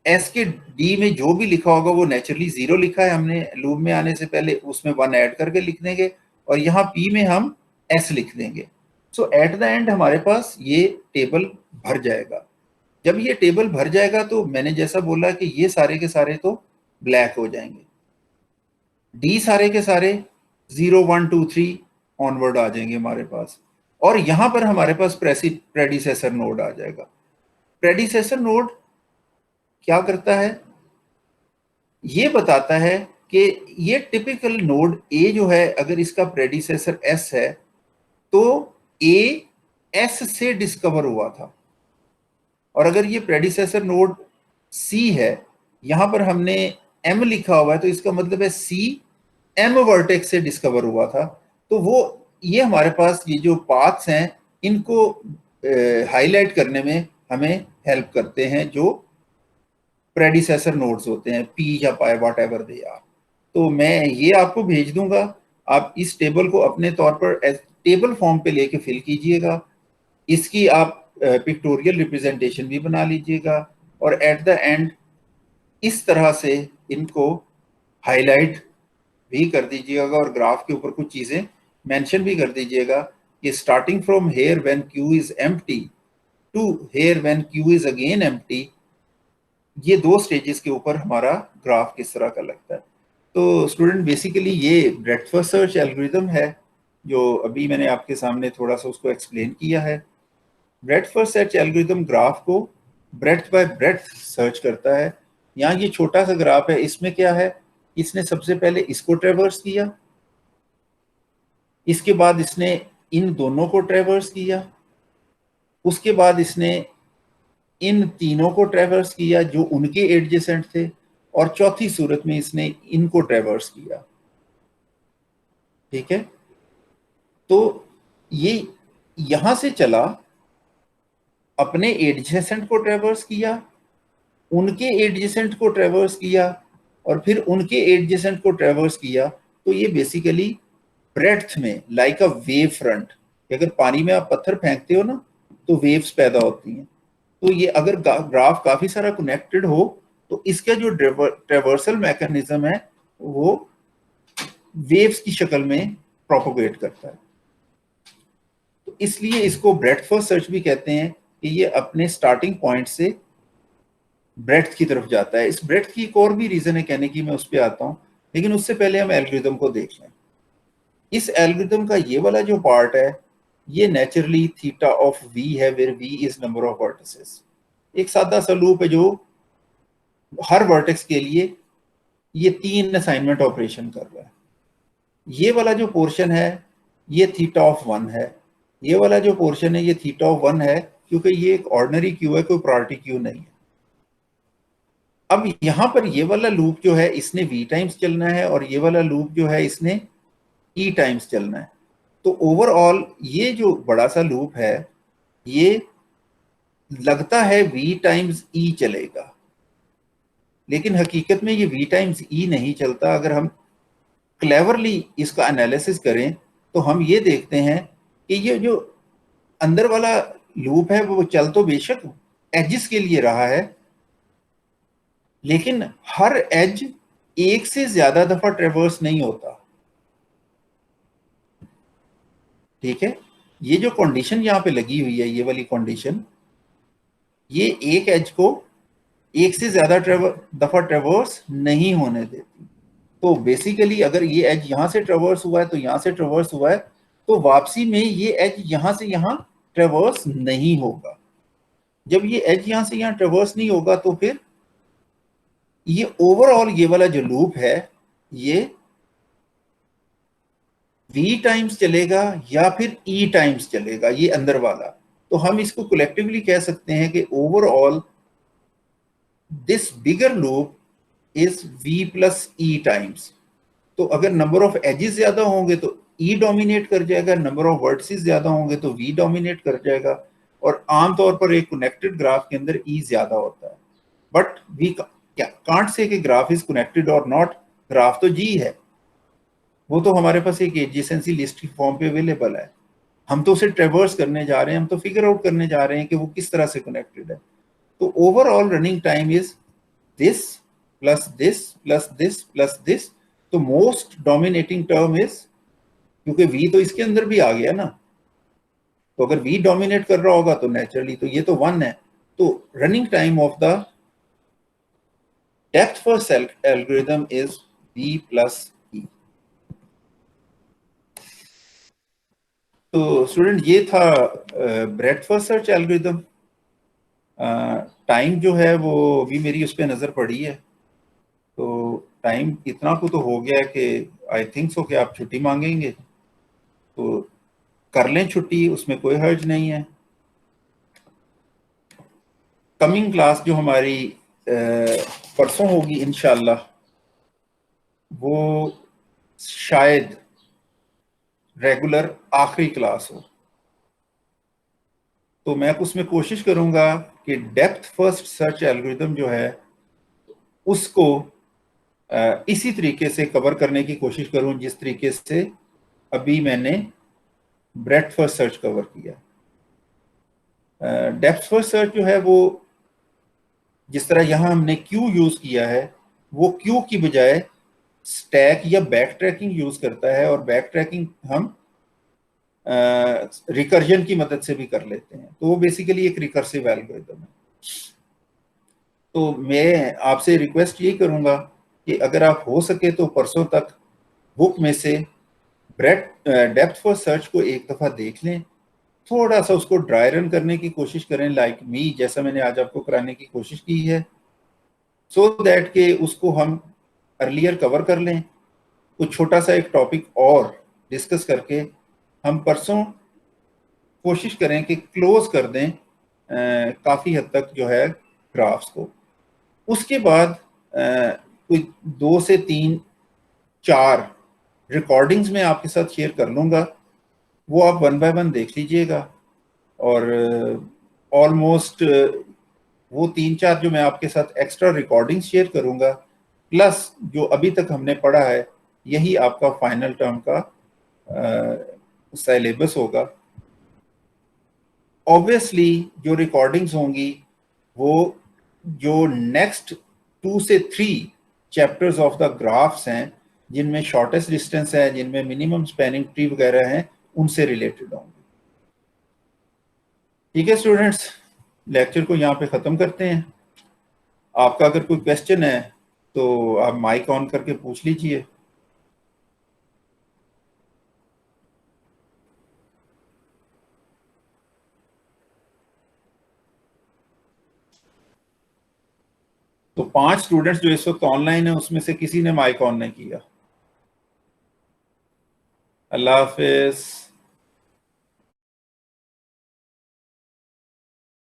एस के डी में जो भी लिखा होगा वो नेचुरली 0 लिखा है हमने लूप में आने से पहले, उसमें 1 ऐड करके लिख देंगे, और यहाँ पी में हम एस लिख देंगे। सो एट द एंड हमारे पास ये टेबल भर जाएगा। जब ये टेबल भर जाएगा तो मैंने जैसा बोला कि ये सारे के सारे तो ब्लैक हो जाएंगे, डी सारे के सारे 0 1 2 3 ऑनवर्ड आ जाएंगे हमारे पास, और यहां पर हमारे पास प्रेडिसेसर नोड आ जाएगा। प्रेडिसेसर नोड क्या करता है, ये बताता है कि ये टिपिकल नोड ए जो है, अगर इसका प्रेडिसेसर एस है तो ए एस से डिस्कवर हुआ था, और अगर ये प्रेडिसेसर नोड सी है, यहां पर हमने एम लिखा हुआ है, तो इसका मतलब है सी एम वर्टेक्स से डिस्कवर हुआ था। तो वो ये हमारे पास ये जो पाथ्स हैं इनको हाईलाइट करने में हमें हेल्प करते हैं, जो प्रेडिसेसर नोड्स होते हैं, पी या पाई वॉट एवर दे आर। तो मैं ये आपको भेज दूंगा, आप इस टेबल को अपने तौर पर टेबल फॉर्म पे लेके फिल कीजिएगा, इसकी आप पिक्टोरियल रिप्रेजेंटेशन भी बना लीजिएगा, और एट द एंड इस तरह से इनको हाईलाइट भी कर दीजिएगा, और ग्राफ के ऊपर कुछ चीजें मेंशन भी कर दीजिएगा कि starting from here when Q is empty to here when Q is again empty, ये 2 स्टेजेस के ऊपर हमारा ग्राफ किस तरह का लगता है। तो स्टूडेंट बेसिकली ये ब्रेड्थ फर्स्ट सर्च एल्गोरिथम है, जो अभी मैंने आपके सामने थोड़ा सा उसको एक्सप्लेन किया है। Breadth first search algorithm graph को ब्रेड्थ बाय ब्रेड्थ सर्च करता है। यहाँ ये छोटा सा ग्राफ है, इसमें क्या है, इसने सबसे पहले इसको ट्रेवर्स किया, इसके बाद इसने इन दोनों को ट्रेवर्स किया, उसके बाद इसने इन तीनों को ट्रेवर्स किया जो उनके एडजेसेंट थे, और चौथी सूरत में इसने इनको ट्रेवर्स किया। ठीक है, तो ये यहां से चला, अपने एडजेसेंट को ट्रेवर्स किया, उनके एडजेसेंट को ट्रेवर्स किया, और फिर उनके एडजेसेंट को ट्रेवर्स किया। तो ये बेसिकली ब्रेड्थ में लाइक अ वेव फ्रंट, अगर पानी में आप पत्थर फेंकते हो ना तो वेव्स पैदा होती हैं, तो ये अगर ग्राफ काफी सारा कनेक्टेड हो तो इसका जो ट्रेवर्सल मैकेनिज्म है वो वेव्स की शक्ल में प्रोपोगेट करता है। तो इसलिए इसको ब्रेड्थ फर्स्ट सर्च भी कहते हैं कि ये अपने स्टार्टिंग पॉइंट से ब्रेड्थ की तरफ जाता है। इस ब्रेड्थ की एक और भी रीजन है कहने की, मैं उस पर आता हूं, लेकिन उससे पहले हम एल्गोरिथम को देख लें। इस एल्गोरिथम का ये वाला जो पार्ट है, ये नेचुरली थीटा ऑफ वी है, where V is number of vertices. एक सादा सा लूप है जो हर वर्टेक्स के लिए ये 3 असाइनमेंट ऑपरेशन कर रहा है। ये वाला जो पोर्शन है ये थीटा ऑफ 1 है, ये वाला जो पोर्शन है ये थीटा ऑफ 1 है, क्योंकि ये एक ऑर्डिनरी क्यू है, कोई प्रायोरिटी क्यू नहीं है। अब यहां पर ये वाला लूप जो है इसने वी टाइम्स चलना है, और ये वाला लूप जो है इसने ई टाइम्स चलना है। तो ओवरऑल ये जो बड़ा सा लूप है ये लगता है वी टाइम्स ई चलेगा, लेकिन हकीकत में ये वी टाइम्स ई नहीं चलता। अगर हम क्लेवरली इसका एनालिसिस करें तो हम ये देखते हैं कि ये जो अंदर वाला लूप है वो चल तो बेशक एजेस के लिए रहा है, लेकिन हर एज एक से ज्यादा दफा ट्रेवर्स नहीं होता। ठीक है, ये जो कंडीशन यहाँ पे लगी हुई है, ये वाली कंडीशन, ये एक एज को एक से ज्यादा दफा ट्रेवर्स नहीं होने देती। तो बेसिकली अगर ये एज यहां से ट्रेवर्स हुआ है तो यहां से ट्रेवर्स हुआ है, तो वापसी में ये एज यहां से यहां ट्रेवर्स नहीं होगा। जब ये एज यहां से यहां ट्रेवर्स नहीं होगा तो फिर ये ओवरऑल ये वाला जो लूप है ये v टाइम्स चलेगा या फिर e टाइम्स चलेगा, ये अंदर वाला। तो हम इसको कलेक्टिवली कह सकते हैं कि overall this bigger loop is v plus E times. तो अगर नंबर ऑफ एजेस ज्यादा होंगे तो ई डोमिनेट कर जाएगा, नंबर ऑफ वर्टिसेस ज्यादा होंगे तो वी डोमिनेट कर जाएगा। और आमतौर पर एक कनेक्टेड ग्राफ के अंदर ई ज्यादा होता है। बट वी कांट से कि ग्राफ इज कनेक्टेड और नॉट, ग्राफ तो जी है, वो तो हमारे पास एक एडजेसेंसी लिस्ट की फॉर्म पे अवेलेबल है। हम तो उसे ट्रेवर्स करने जा रहे हैं, हम तो फिगर आउट करने जा रहे हैं कि वो किस तरह से कनेक्टेड है। तो overall running time is this plus this plus this plus this. तो मोस्ट डोमिनेटिंग टर्म इज, क्योंकि वी तो इसके अंदर भी आ गया ना, तो अगर वी डोमिनेट कर रहा होगा तो नेचुरली तो ये तो 1 है। तो running time of the depth first algorithm is V plus E. तो स्टूडेंट ये था breadth first search algorithm. Time जो है वो भी मेरी उस पर नज़र पड़ी है, तो टाइम इतना को तो हो गया है कि आई थिंक सो कि आप छुट्टी मांगेंगे, तो कर लें छुट्टी, उसमें कोई हर्ज नहीं है। कमिंग क्लास जो हमारी परसों होगी इंशाल्लाह, वो शायद रेगुलर आखिरी क्लास हो। तो मैं उसमें कोशिश करूंगा कि डेप्थ फर्स्ट सर्च एल्गोरिथम जो है उसको इसी तरीके से कवर करने की कोशिश करूं जिस तरीके से अभी मैंने ब्रेडथ फर्स्ट सर्च कवर किया। डेप्थ फर्स्ट सर्च जो है वो जिस तरह यहां हमने क्यू यूज किया है, वो क्यू की बजाय स्टैक या बैक ट्रैकिंग यूज करता है, और बैक ट्रैकिंग हम रिकर्जन की मदद से भी कर लेते हैं। तो वो बेसिकली एक रिकर्सिव एल्गोरिथम है। तो मैं आपसे रिक्वेस्ट ये करूंगा कि अगर आप हो सके तो परसों तक बुक में से डेप्थ फर्स्ट सर्च को एक दफा देख लें, थोड़ा सा उसको ड्राई रन करने की कोशिश करें, लाइक मी, जैसा मैंने आज आपको कराने की कोशिश की है, सो दैट के उसको हम अर्लियर कवर कर लें। कुछ छोटा सा एक टॉपिक और डिस्कस करके हम परसों कोशिश करें कि क्लोज कर दें काफ़ी हद तक जो है ग्राफ्स को। उसके बाद कोई 2 से 3 4 रिकॉर्डिंग्स में आपके साथ शेयर कर लूँगा, वो आप 1 बाय 1 देख लीजिएगा। और ऑलमोस्ट वो 3 4 जो मैं आपके साथ एक्स्ट्रा रिकॉर्डिंग शेयर करूंगा, प्लस जो अभी तक हमने पढ़ा है, यही आपका फाइनल टर्म का सिलेबस होगा। ऑब्वियसली जो रिकॉर्डिंग्स होंगी वो जो नेक्स्ट 2 से 3 चैप्टर्स ऑफ द ग्राफ्स हैं, जिनमें शॉर्टेस्ट डिस्टेंस है, जिनमें मिनिमम स्पैनिंग ट्री वगैरह हैं, उनसे रिलेटेड होंगे। ठीक है स्टूडेंट्स, लेक्चर को यहाँ पे ख़त्म करते हैं। आपका अगर कोई क्वेश्चन है तो आप माइक ऑन करके पूछ लीजिए। तो 5 स्टूडेंट्स जो इस वक्त ऑनलाइन है उसमें से किसी ने माइक ऑन नहीं किया। अल्लाह हाफिज।